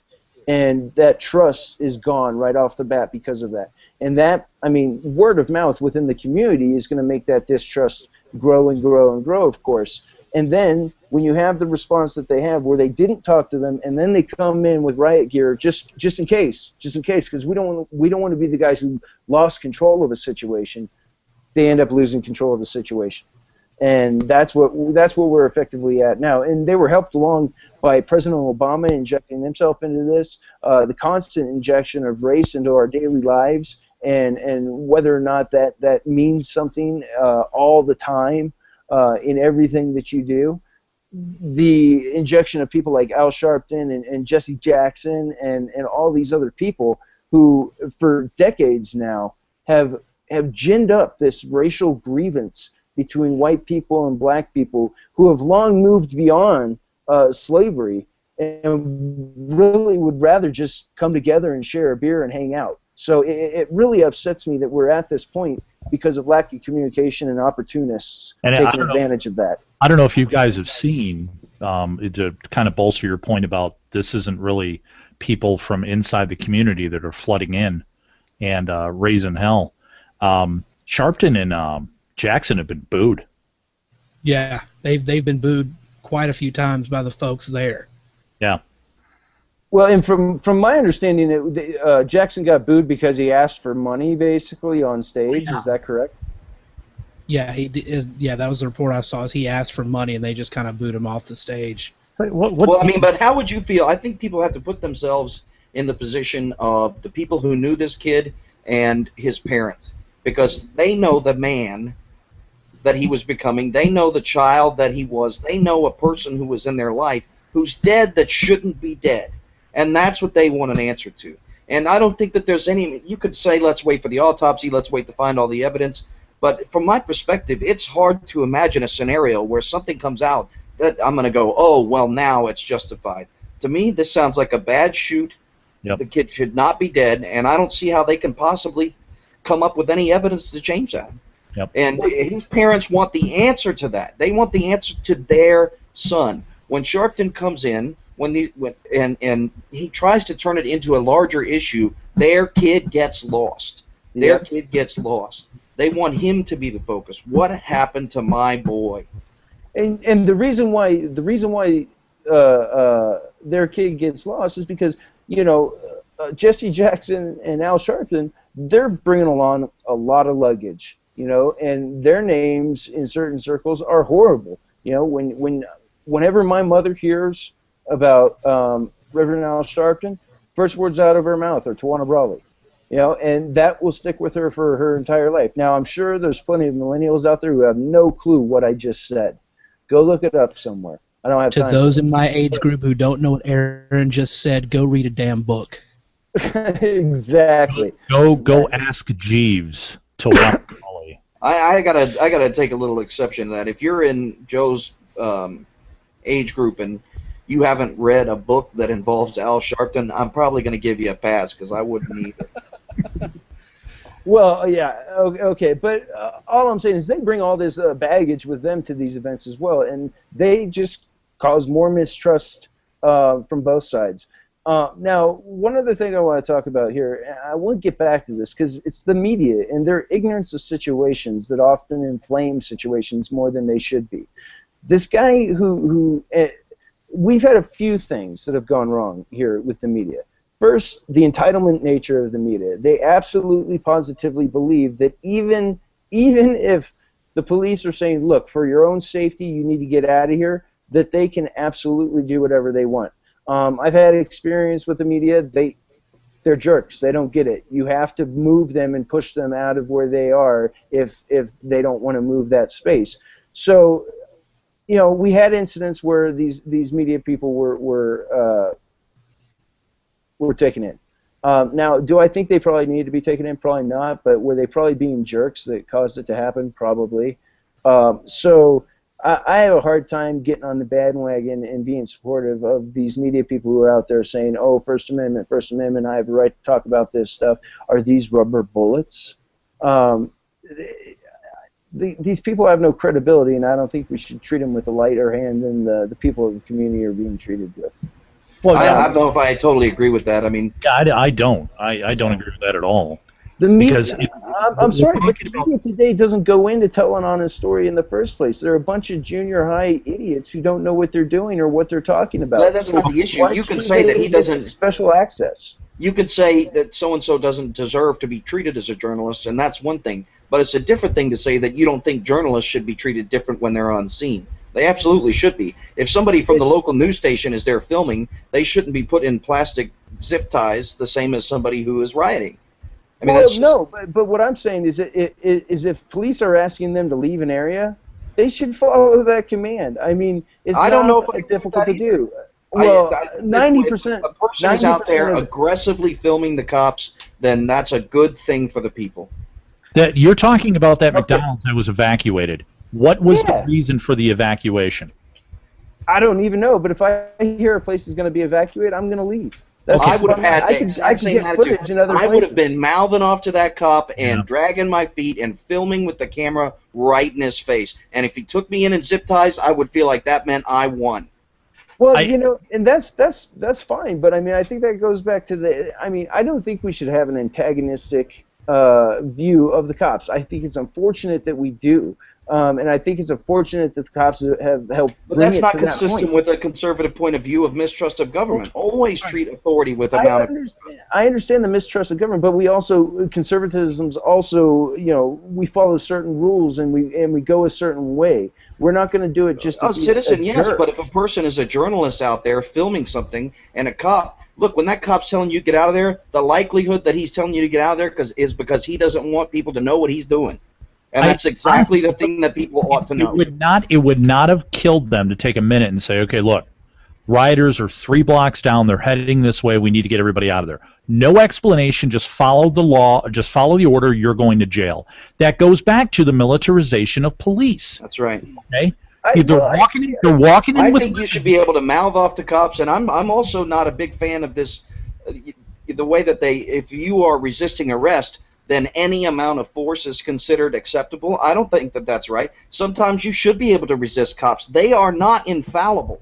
Speaker 1: and that trust is gone right off the bat because of that. And that, I mean, word of mouth within the community is going to make that distrust grow and grow and grow, of course. And then when you have the response that they have, where they didn't talk to them, and then they come in with riot gear just in case, because we don't want to be the guys who lost control of a situation. They end up losing control of the situation, and that's what we're effectively at now. And they were helped along by President Obama injecting himself into this, the constant injection of race into our daily lives, and whether or not that means something all the time in everything that you do. The injection of people like Al Sharpton and Jesse Jackson and all these other people who, for decades now, have ginned up this racial grievance between white people and black people who have long moved beyond slavery and really would rather just come together and share a beer and hang out. So it really upsets me that we're at this point because of lack of communication and opportunists taking advantage of that.
Speaker 4: I don't know if you guys have seen, to kind of bolster your point about this isn't really people from inside the community that are flooding in and raising hell. Sharpton and Jackson have been booed.
Speaker 3: Yeah, they've been booed quite a few times by the folks there.
Speaker 4: Yeah.
Speaker 1: Well, and from my understanding, Jackson got booed because he asked for money, basically, on stage. Yeah. Is that correct?
Speaker 3: Yeah, he did. Yeah, that was the report I saw. Is he asked for money and they just kind of booed him off the stage.
Speaker 2: Well, I mean, but how would you feel? I think people have to put themselves in the position of the people who knew this kid and his parents, because they know the man that he was becoming. They know the child that he was. They know a person who was in their life who's dead that shouldn't be dead. And that's what they want an answer to. And I don't think that there's any, you could say, let's wait for the autopsy, let's wait to find all the evidence. But from my perspective, it's hard to imagine a scenario where something comes out that I'm going to go, oh, well, now it's justified. To me, this sounds like a bad shoot. Yep. The kid should not be dead, and I don't see how they can possibly come up with any evidence to change that.
Speaker 4: Yep.
Speaker 2: And his parents want the answer to that. They want the answer to their son. When Sharpton comes in, and he tries to turn it into a larger issue, their kid gets lost. Their kid gets lost. They want him to be the focus. What happened to my boy?
Speaker 1: And the reason why their kid gets lost is because Jesse Jackson and Al Sharpton, they're bringing along a lot of luggage, and their names in certain circles are horrible. Whenever my mother hears about Reverend Al Sharpton, first words out of her mouth are Tawana Brawley. You know, and that will stick with her for her entire life. Now, I'm sure there's plenty of millennials out there who have no clue what I just said. Go look it up somewhere. I don't have time.
Speaker 3: To those in my age group who don't know what Aaron just said, go read a damn book.
Speaker 1: Exactly.
Speaker 4: Go ask Jeeves to watch Molly.
Speaker 2: I gotta take a little exception to that. If you're in Joe's age group and you haven't read a book that involves Al Sharpton, I'm probably going to give you a pass because I wouldn't either.
Speaker 1: Well, yeah, okay, but all I'm saying is they bring all this baggage with them to these events as well, and they just cause more mistrust from both sides. Now, one other thing I want to talk about here, and I want to get back to this because it's the media and their ignorance of situations that often inflame situations more than they should be. This guy who we've had a few things that have gone wrong here with the media. First, the entitlement nature of the media. They absolutely positively believe that even if the police are saying, look, for your own safety, you need to get out of here, that they can absolutely do whatever they want. I've had experience with the media. They're jerks. They don't get it. You have to move them and push them out of where they are if they don't want to move that space. So, you know, we had incidents where these media people were taken in. Now, do I think they probably needed to be taken in? Probably not. But were they probably being jerks that caused it to happen? Probably. So I have a hard time getting on the bandwagon and being supportive of these media people who are out there saying, "Oh, First Amendment, I have a right to talk about this stuff." Are these rubber bullets? These people have no credibility, and I don't think we should treat them with a lighter hand than the people of the community are being treated with.
Speaker 2: Well, I don't know if I totally agree with that. I mean,
Speaker 4: I don't. I don't agree with that at all.
Speaker 1: The media, I'm sorry, but the media today doesn't go into telling on his story in the first place. They're a bunch of junior high idiots who don't know what they're doing or what they're talking about.
Speaker 2: That's not the issue. You can say that he doesn't
Speaker 1: special access.
Speaker 2: You could say that so-and-so doesn't deserve to be treated as a journalist, and that's one thing. But it's a different thing to say that you don't think journalists should be treated different when they're on scene. They absolutely should be. If somebody from the local news station is there filming, they shouldn't be put in plastic zip ties the same as somebody who is rioting. I mean,
Speaker 1: well, but what I'm saying is if police are asking them to leave an area, they should follow that command. I mean, it's not difficult to do. Well, 90%.
Speaker 2: If a person is out there aggressively filming the cops, then that's a good thing for the people.
Speaker 4: That you're talking about that McDonald's that was evacuated. What was the reason for the evacuation?
Speaker 1: I don't even know, but if I hear a place is going to be evacuated, I'm going to leave.
Speaker 2: I would have had the exact same attitude. I would have been mouthing off to that cop and dragging my feet and filming with the camera right in his face. And if he took me in zip ties, I would feel like that meant I won.
Speaker 1: Well, you know, and that's fine, but I mean, I think that goes back to I don't think we should have an antagonistic view of the cops. I think it's unfortunate that we do. And I think it's unfortunate that the cops have helped.
Speaker 2: But that's not consistent with a conservative point of view of mistrust of government. Always treat authority with amount of.
Speaker 1: I understand the mistrust of government, but we also conservatism's also, you know, we follow certain rules and we go a certain way. We're not going to do it just.
Speaker 2: Citizen, yes, but if a person is a journalist out there filming something and a cop. Look, when that cop's telling you to get out of there, the likelihood that he's telling you to get out of there is because he doesn't want people to know what he's doing. And that's exactly the thing that people ought to know.
Speaker 4: It would not have killed them to take a minute and say, okay, look, rioters are 3 blocks down. They're heading this way. We need to get everybody out of there. No explanation. Just follow the law. Just follow the order. You're going to jail. That goes back to the militarization of police.
Speaker 2: That's right.
Speaker 4: Okay. They're walking in.
Speaker 2: I think you should be able to mouth off to cops, and I'm also not a big fan of this. The way that if you are resisting arrest, then any amount of force is considered acceptable. I don't think that that's right. Sometimes you should be able to resist cops. They are not infallible.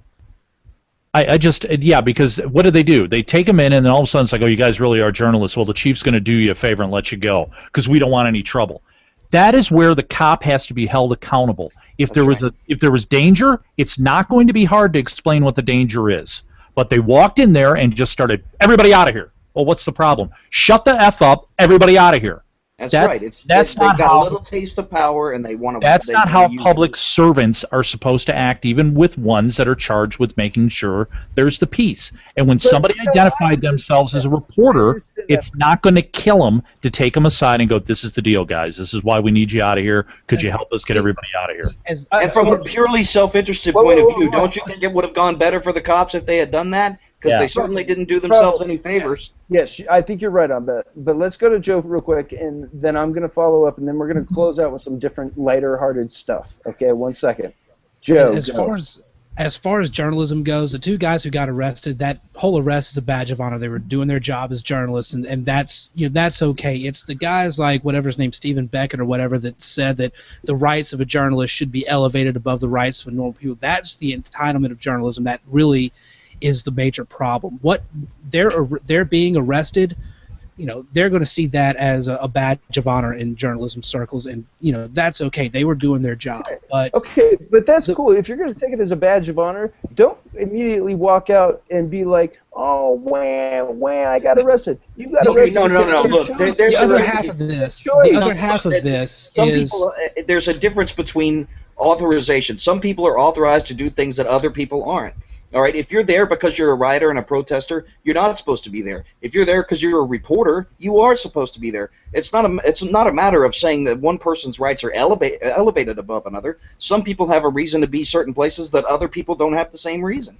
Speaker 4: Because what do? They take them in, and then all of a sudden it's like, oh, you guys really are journalists. Well, the chief's going to do you a favor and let you go because we don't want any trouble. That is where the cop has to be held accountable. If there was danger, it's not going to be hard to explain what the danger is. But they walked in there and just started, everybody out of here. Well, what's the problem? Shut the F up, everybody out of here.
Speaker 2: That's
Speaker 4: That's-
Speaker 2: right.
Speaker 4: that's
Speaker 2: they've
Speaker 4: not
Speaker 2: got
Speaker 4: how-
Speaker 2: a little taste of power, and they want to.
Speaker 4: That's
Speaker 2: they
Speaker 4: not
Speaker 2: wanna
Speaker 4: how
Speaker 2: use
Speaker 4: public
Speaker 2: it.
Speaker 4: servants are supposed to act, even with ones that are charged with making sure there's the peace. And when somebody identified themselves as a reporter, it's not going to kill them to take them aside and go, "This is the deal, guys. This is why we need you out of here. Could you help us get everybody out of here?"
Speaker 2: And from a purely self-interested point of view, don't you think it would have gone better for the cops if they had done that? Because they certainly didn't do themselves any favors.
Speaker 1: Yes, I think you're right on that. But let's go to Joe real quick, and then I'm going to follow up, and then we're going to close out with some different lighter-hearted stuff. Okay, 1 second. Joe,
Speaker 3: As far as journalism goes, the two guys who got arrested, that whole arrest is a badge of honor. They were doing their job as journalists, and that's that's okay. It's the guys like whatever his name, Stephen Beckett or whatever, that said that the rights of a journalist should be elevated above the rights of normal people. That's the entitlement of journalism that really is the major problem. What they're being arrested, they're going to see that as a badge of honor in journalism circles, and that's okay. They were doing their job. But
Speaker 1: but that's cool. If you're going to take it as a badge of honor, don't immediately walk out and be like, "Oh, wham, I got arrested." You got arrested.
Speaker 2: No. Look, there's
Speaker 3: the other
Speaker 2: a,
Speaker 3: half of this.
Speaker 1: choice.
Speaker 3: The other half of this
Speaker 2: some
Speaker 3: is
Speaker 2: people, there's a difference between authorization. Some people are authorized to do things that other people aren't. All right, if you're there because you're a rioter and a protester, you're not supposed to be there. If you're there because you're a reporter, you are supposed to be there. It's not a matter of saying that one person's rights are elevated above another. Some people have a reason to be certain places that other people don't have the same reason.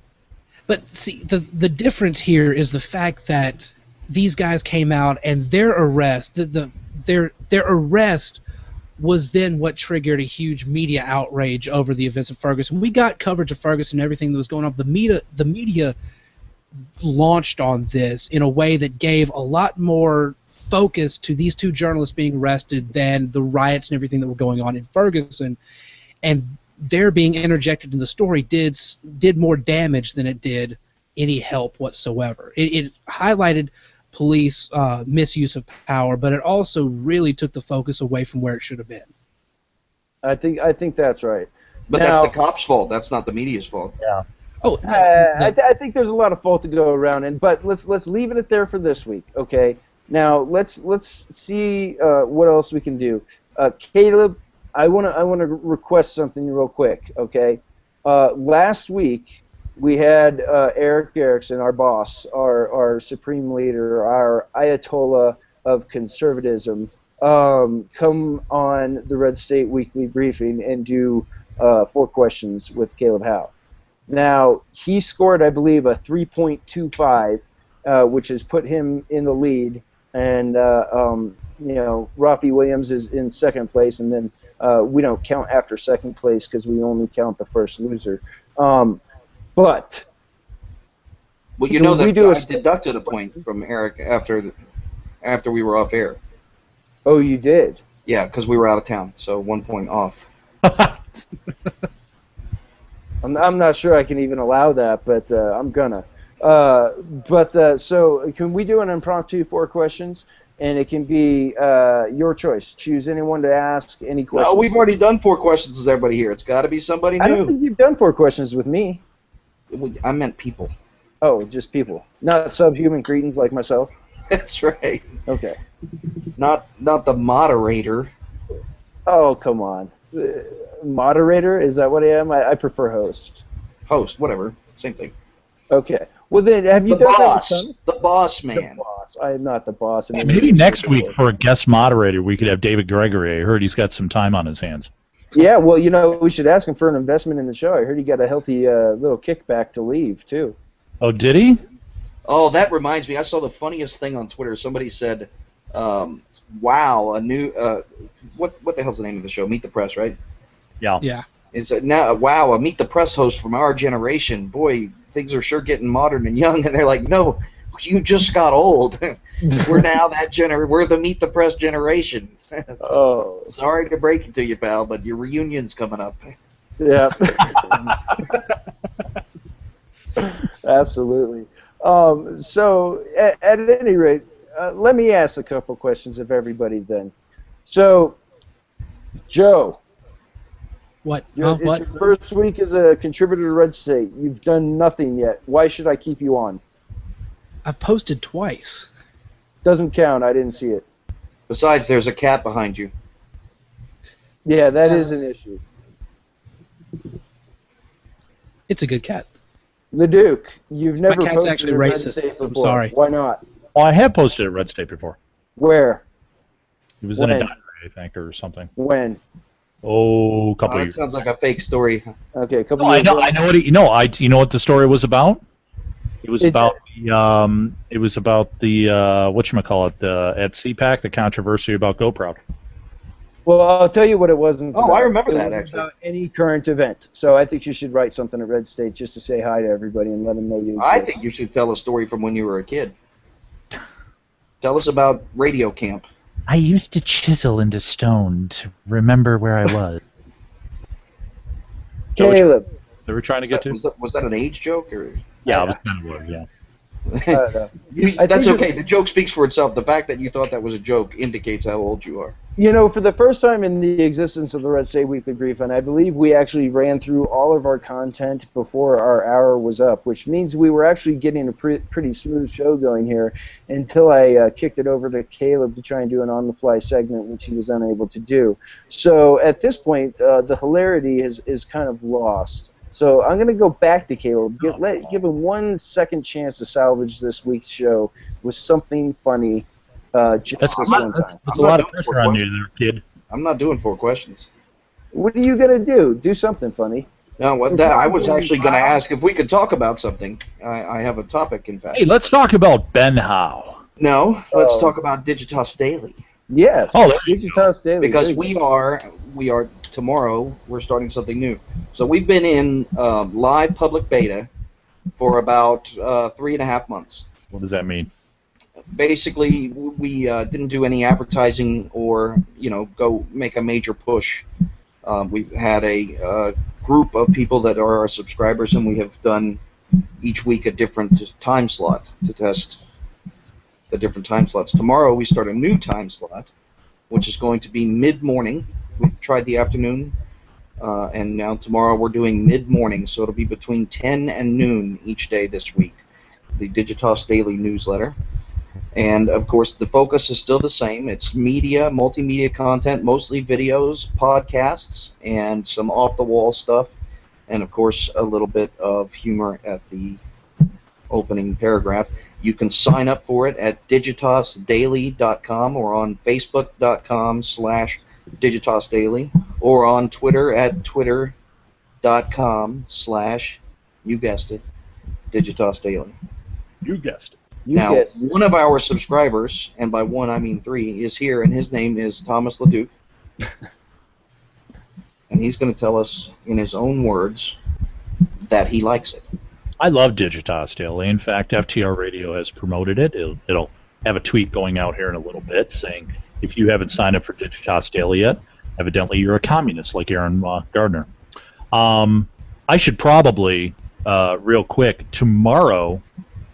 Speaker 3: But see, the difference here is the fact that these guys came out and their arrest, their arrest was then what triggered a huge media outrage over the events of Ferguson. We got coverage of Ferguson and everything that was going on. The media launched on this in a way that gave a lot more focus to these two journalists being arrested than the riots and everything that were going on in Ferguson. And their being interjected in the story did more damage than it did any help whatsoever. It highlighted police misuse of power, but it also really took the focus away from where it should have been.
Speaker 1: I think that's right.
Speaker 2: But that's the cops' fault. That's not the media's fault.
Speaker 4: Yeah.
Speaker 3: Oh,
Speaker 1: I think there's a lot of fault to go around, but let's leave it there for this week. Okay. Now let's see what else we can do. Caleb, I wanna request something real quick. Okay. Last week we had Eric Erickson, our boss, our supreme leader, our Ayatollah of conservatism, come on the Red State Weekly Briefing and do 4 questions with Caleb Howe. Now, he scored, I believe, a 3.25, which has put him in the lead, and Rafi Williams is in second place, and then we don't count after second place because we only count the first loser. But
Speaker 2: well, you know that I deducted a point from Eric after we were off air.
Speaker 1: Oh, you did?
Speaker 2: Yeah, because we were out of town, so 1 point off.
Speaker 1: I'm not sure I can even allow that, but I'm gonna. So can we do an impromptu 4 questions? And it can be your choice. Choose anyone to ask any questions.
Speaker 2: No, we've already done 4 questions with everybody here. It's got to be somebody new.
Speaker 1: I don't think you've done 4 questions with me.
Speaker 2: I meant people.
Speaker 1: Oh, just people. Not subhuman cretins like myself?
Speaker 2: That's right.
Speaker 1: Okay.
Speaker 2: Not the moderator.
Speaker 1: Oh, come on. Moderator? Is that what I am? I prefer host.
Speaker 2: Host, whatever. Same thing.
Speaker 1: Okay. Well, then, have you done
Speaker 2: boss.
Speaker 1: that with
Speaker 2: The boss man.
Speaker 1: The boss. I am not the boss.
Speaker 4: Hey, maybe next week for a guest moderator we could have David Gregory. I heard he's got some time on his hands.
Speaker 1: Yeah, well, we should ask him for an investment in the show. I heard he got a healthy little kickback to leave, too.
Speaker 4: Oh, did he?
Speaker 2: Oh, that reminds me. I saw the funniest thing on Twitter. Somebody said, wow, a new, what the hell's the name of the show? Meet the Press, right?
Speaker 4: Yeah.
Speaker 3: Yeah.
Speaker 2: It's now, wow, a Meet the Press host from our generation. Boy, things are sure getting modern and young. And they're like, no, you just got old. We're now we're the Meet the Press generation.
Speaker 1: Oh.
Speaker 2: Sorry to break it to you, pal, but your reunion's coming up.
Speaker 1: Yeah. Absolutely. So, at any rate, let me ask a couple questions of everybody then. So, Joe.
Speaker 3: What?
Speaker 1: It's
Speaker 3: What?
Speaker 1: your first week as a contributor to Red State. You've done nothing yet. Why should I keep you on?
Speaker 3: I posted twice.
Speaker 1: Doesn't count. I didn't see it.
Speaker 2: Besides, there's a cat behind you.
Speaker 1: Yeah, that is an issue.
Speaker 3: It's a good cat.
Speaker 1: The Duke, you've never
Speaker 3: cat's
Speaker 1: posted
Speaker 3: actually
Speaker 1: a
Speaker 3: racist.
Speaker 1: RedState before.
Speaker 3: I'm sorry.
Speaker 1: Why not?
Speaker 4: Oh, I have posted at RedState before.
Speaker 1: Where?
Speaker 4: It was in a
Speaker 1: When?
Speaker 4: diary, I think, or something.
Speaker 1: When?
Speaker 4: Oh, a couple of
Speaker 2: That
Speaker 4: years.
Speaker 2: sounds like a fake story.
Speaker 1: Okay, a couple
Speaker 4: No, I
Speaker 1: years
Speaker 4: know.
Speaker 1: ago.
Speaker 4: I know what you know what the story was about. It was about the whatchamacallit, at CPAC, the controversy about GoPro.
Speaker 1: Well, I'll tell you what it wasn't
Speaker 2: Oh,
Speaker 1: about.
Speaker 2: I remember
Speaker 1: It
Speaker 2: that,
Speaker 1: wasn't
Speaker 2: actually.
Speaker 1: about any current event. So I think you should write something at RedState just to say hi to everybody and let them know you exist.
Speaker 2: I think you should tell a story from when you were a kid. Tell us about radio camp.
Speaker 4: I used to chisel into stone to remember where I was.
Speaker 1: Caleb.
Speaker 4: They were trying to get to.
Speaker 2: Was that an age joke or?
Speaker 4: Yeah, it was kind of was. Yeah.
Speaker 1: I don't know.
Speaker 2: That's
Speaker 1: think
Speaker 2: okay. The joke speaks for itself. The fact that you thought that was a joke indicates how old you are.
Speaker 1: You know, for the first time in the existence of the Red State Weekly Briefing, I believe we actually ran through all of our content before our hour was up, which means we were actually getting a pretty smooth show going here until I kicked it over to Caleb to try and do an on-the-fly segment, which he was unable to do. So at this point, the hilarity is kind of lost. So I'm going to go back to Caleb. Give him 1 second chance to salvage this week's show with something funny. Just
Speaker 4: That's
Speaker 1: this one time.
Speaker 4: a lot of pressure on you there, kid.
Speaker 2: I'm not doing 4 questions.
Speaker 1: What are you gonna do? Do something funny.
Speaker 2: No, I was actually going to ask if we could talk about something. I have a topic, in fact.
Speaker 4: Hey, let's talk about Ben Howe.
Speaker 2: No, let's talk about Digitas Daily.
Speaker 1: Yes.
Speaker 4: Oh, there you
Speaker 1: Digitas Daily.
Speaker 2: Because
Speaker 1: There you go.
Speaker 2: we are tomorrow. We're starting something new. So we've been in live public beta for about 3.5 months.
Speaker 4: What does that mean?
Speaker 2: Basically, we didn't do any advertising or go make a major push. We've had a group of people that are our subscribers, and we have done each week a different time slot to test the different time slots. Tomorrow we start a new time slot, which is going to be mid-morning. We've tried the afternoon, and now tomorrow we're doing mid-morning, so it'll be between 10 and noon each day this week. The Digitas Daily newsletter. And, of course, the focus is still the same. It's media, multimedia content, mostly videos, podcasts, and some off-the-wall stuff, and, of course, a little bit of humor at the opening paragraph. You can sign up for it at digitasdaily.com or on facebook.com/digitasdaily or on Twitter at twitter.com/ you guessed it, digitasdaily.
Speaker 4: You guessed it.
Speaker 2: Now,
Speaker 1: guessed it.
Speaker 2: one of our subscribers, and by one I mean 3, is here, and his name is Thomas LeDuc. And he's going to tell us, in his own words, that he likes it.
Speaker 4: I love Digitas Daily. In fact, FTR Radio has promoted it. It'll have a tweet going out here in a little bit saying, if you haven't signed up for Digitas Daily yet, evidently you're a communist like Aaron Gardner. I should probably, real quick, tomorrow,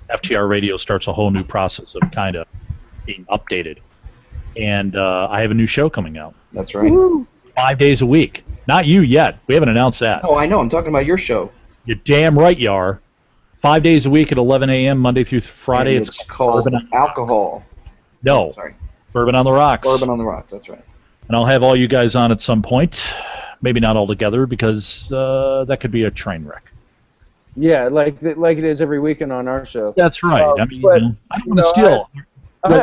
Speaker 4: FTR Radio starts a whole new process of kind of being updated. And I have a new show coming out.
Speaker 2: That's right.
Speaker 1: Woo.
Speaker 4: 5 days a week. Not you yet. We haven't announced that.
Speaker 2: Oh, I know. I'm talking about your show.
Speaker 4: You're damn right you are. 5 days a week at 11 a.m. Monday through Friday.
Speaker 2: And it's called
Speaker 4: Bourbon on,
Speaker 2: Alcohol.
Speaker 4: no,
Speaker 2: Sorry.
Speaker 4: Bourbon on the Rocks.
Speaker 2: Bourbon on the Rocks. That's right.
Speaker 4: And I'll have all you guys on at some point. Maybe not all together because that could be a train wreck.
Speaker 1: Yeah, like it is every weekend on our show.
Speaker 4: That's right. I mean,
Speaker 1: but,
Speaker 4: I don't want to steal.
Speaker 1: I'd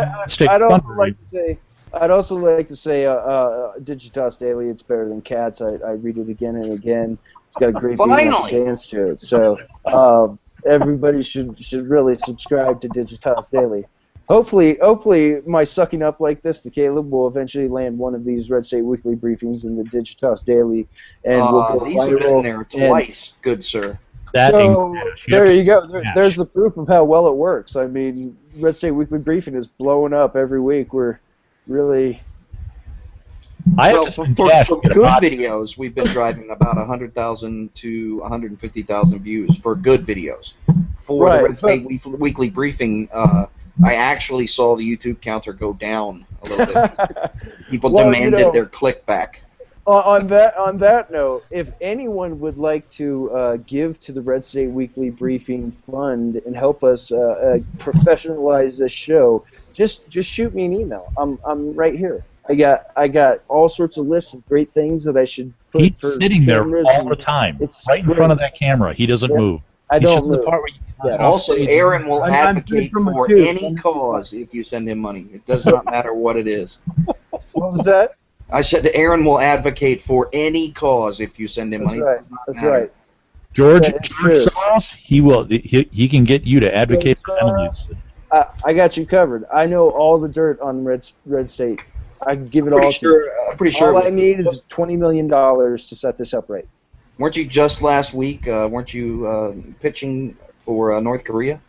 Speaker 1: also like to say, Digitas Daily. It's better than Cats. I read it again and again. It's got a great dance to it. So everybody should really subscribe to Digitas Daily. Hopefully, my sucking up like this to Caleb will eventually land one of these Red State Weekly briefings in the Digitas Daily, and we'll go
Speaker 2: these have been there twice, good sir.
Speaker 1: So there you go. There's the proof of how well it works. I mean, Red State Weekly Briefing is blowing up every week. We're really.
Speaker 2: For good videos, we've been driving about 100,000 to 150,000 views for good videos. For the Red State Weekly Briefing, I actually saw the YouTube counter go down a little bit. People demanded their click back.
Speaker 1: On that note, if anyone would like to give to the Red State Weekly Briefing Fund and help us professionalize this show, just shoot me an email. I'm right here. I got all sorts of lists of great things that I should put
Speaker 4: He's
Speaker 1: for
Speaker 4: sitting there
Speaker 1: cameras
Speaker 4: all
Speaker 1: and
Speaker 4: the time,
Speaker 1: it's
Speaker 4: right in
Speaker 1: great.
Speaker 4: front of that camera. He doesn't
Speaker 1: Yeah.
Speaker 4: move.
Speaker 1: I
Speaker 4: He's
Speaker 1: don't
Speaker 4: just the
Speaker 1: move.
Speaker 4: part where you
Speaker 1: Yeah.
Speaker 2: Also, Aaron will
Speaker 1: I'm
Speaker 2: advocate
Speaker 1: good from a
Speaker 2: for
Speaker 1: tooth.
Speaker 2: any cause if you send him money. It does not matter what it is.
Speaker 1: What was that?
Speaker 2: I said Aaron will advocate for any cause if you send him
Speaker 1: That's
Speaker 2: money. It
Speaker 1: right.
Speaker 2: does not
Speaker 1: That's
Speaker 2: matter.
Speaker 1: right.
Speaker 4: George
Speaker 1: Yeah, it's true.
Speaker 4: Soros, he can get you to advocate for enemies.
Speaker 1: I got you covered. I know all the dirt on Red State. I can give it all to you.
Speaker 2: I'm pretty sure.
Speaker 1: All I need is $20 million to set this up right.
Speaker 2: Weren't you just last week? Weren't you pitching for North Korea?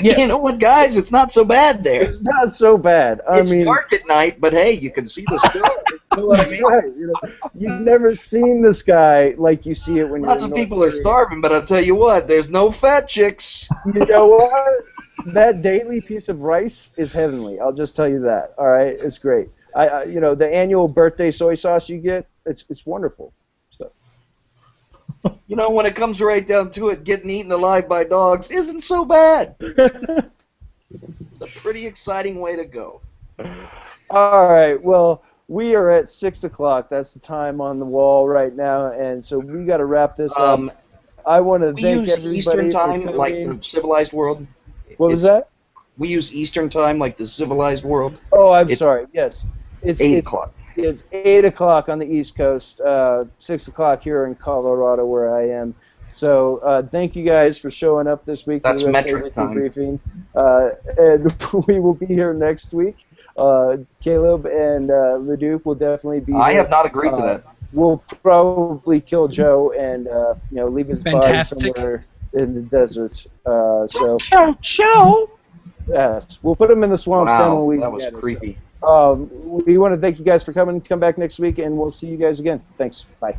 Speaker 1: Yes.
Speaker 2: You know what, guys? It's not so bad there.
Speaker 1: It's not so bad.
Speaker 2: It's dark at night, but hey, you can see the stars. You know what I mean?
Speaker 1: Right. You know, you've never seen the sky like you see it when
Speaker 2: Lots
Speaker 1: you're
Speaker 2: of
Speaker 1: in
Speaker 2: people
Speaker 1: North
Speaker 2: are
Speaker 1: Korea.
Speaker 2: starving, but I'll tell you what, there's no fat chicks.
Speaker 1: You know what? That daily piece of rice is heavenly. I'll just tell you that. All right, it's great. You know, the annual birthday soy sauce you get, it's wonderful. So.
Speaker 2: You know, when it comes right down to it, getting eaten alive by dogs isn't so bad. It's a pretty exciting way to go.
Speaker 1: All right. Well, we are at 6 o'clock. That's the time on the wall right now, and so we got to wrap this up. I want to
Speaker 2: We
Speaker 1: thank
Speaker 2: use
Speaker 1: everybody
Speaker 2: Eastern
Speaker 1: for
Speaker 2: time
Speaker 1: coming.
Speaker 2: like the civilized world.
Speaker 1: What was that?
Speaker 2: We use Eastern time like the civilized world.
Speaker 1: Oh, I'm sorry. Yes, it's
Speaker 2: 8 o'clock.
Speaker 1: It's 8 o'clock on the East Coast, 6 o'clock here in Colorado where I am. So thank you guys for showing up this week.
Speaker 2: That's
Speaker 1: for the
Speaker 2: metric
Speaker 1: Weekly
Speaker 2: time.
Speaker 1: Briefing. And we will be here next week. Caleb and Leduc will definitely be
Speaker 2: I
Speaker 1: here.
Speaker 2: have not agreed to that.
Speaker 1: We'll probably kill Joe and leave his
Speaker 3: Fantastic.
Speaker 1: body somewhere in the desert. So
Speaker 3: Joe.
Speaker 1: yes, we'll put him in the swamps down
Speaker 2: Wow,
Speaker 1: when we
Speaker 2: that was
Speaker 1: get it, so.
Speaker 2: creepy.
Speaker 1: We want to thank you guys for coming. Come back next week, and we'll see you guys again. Thanks. Bye.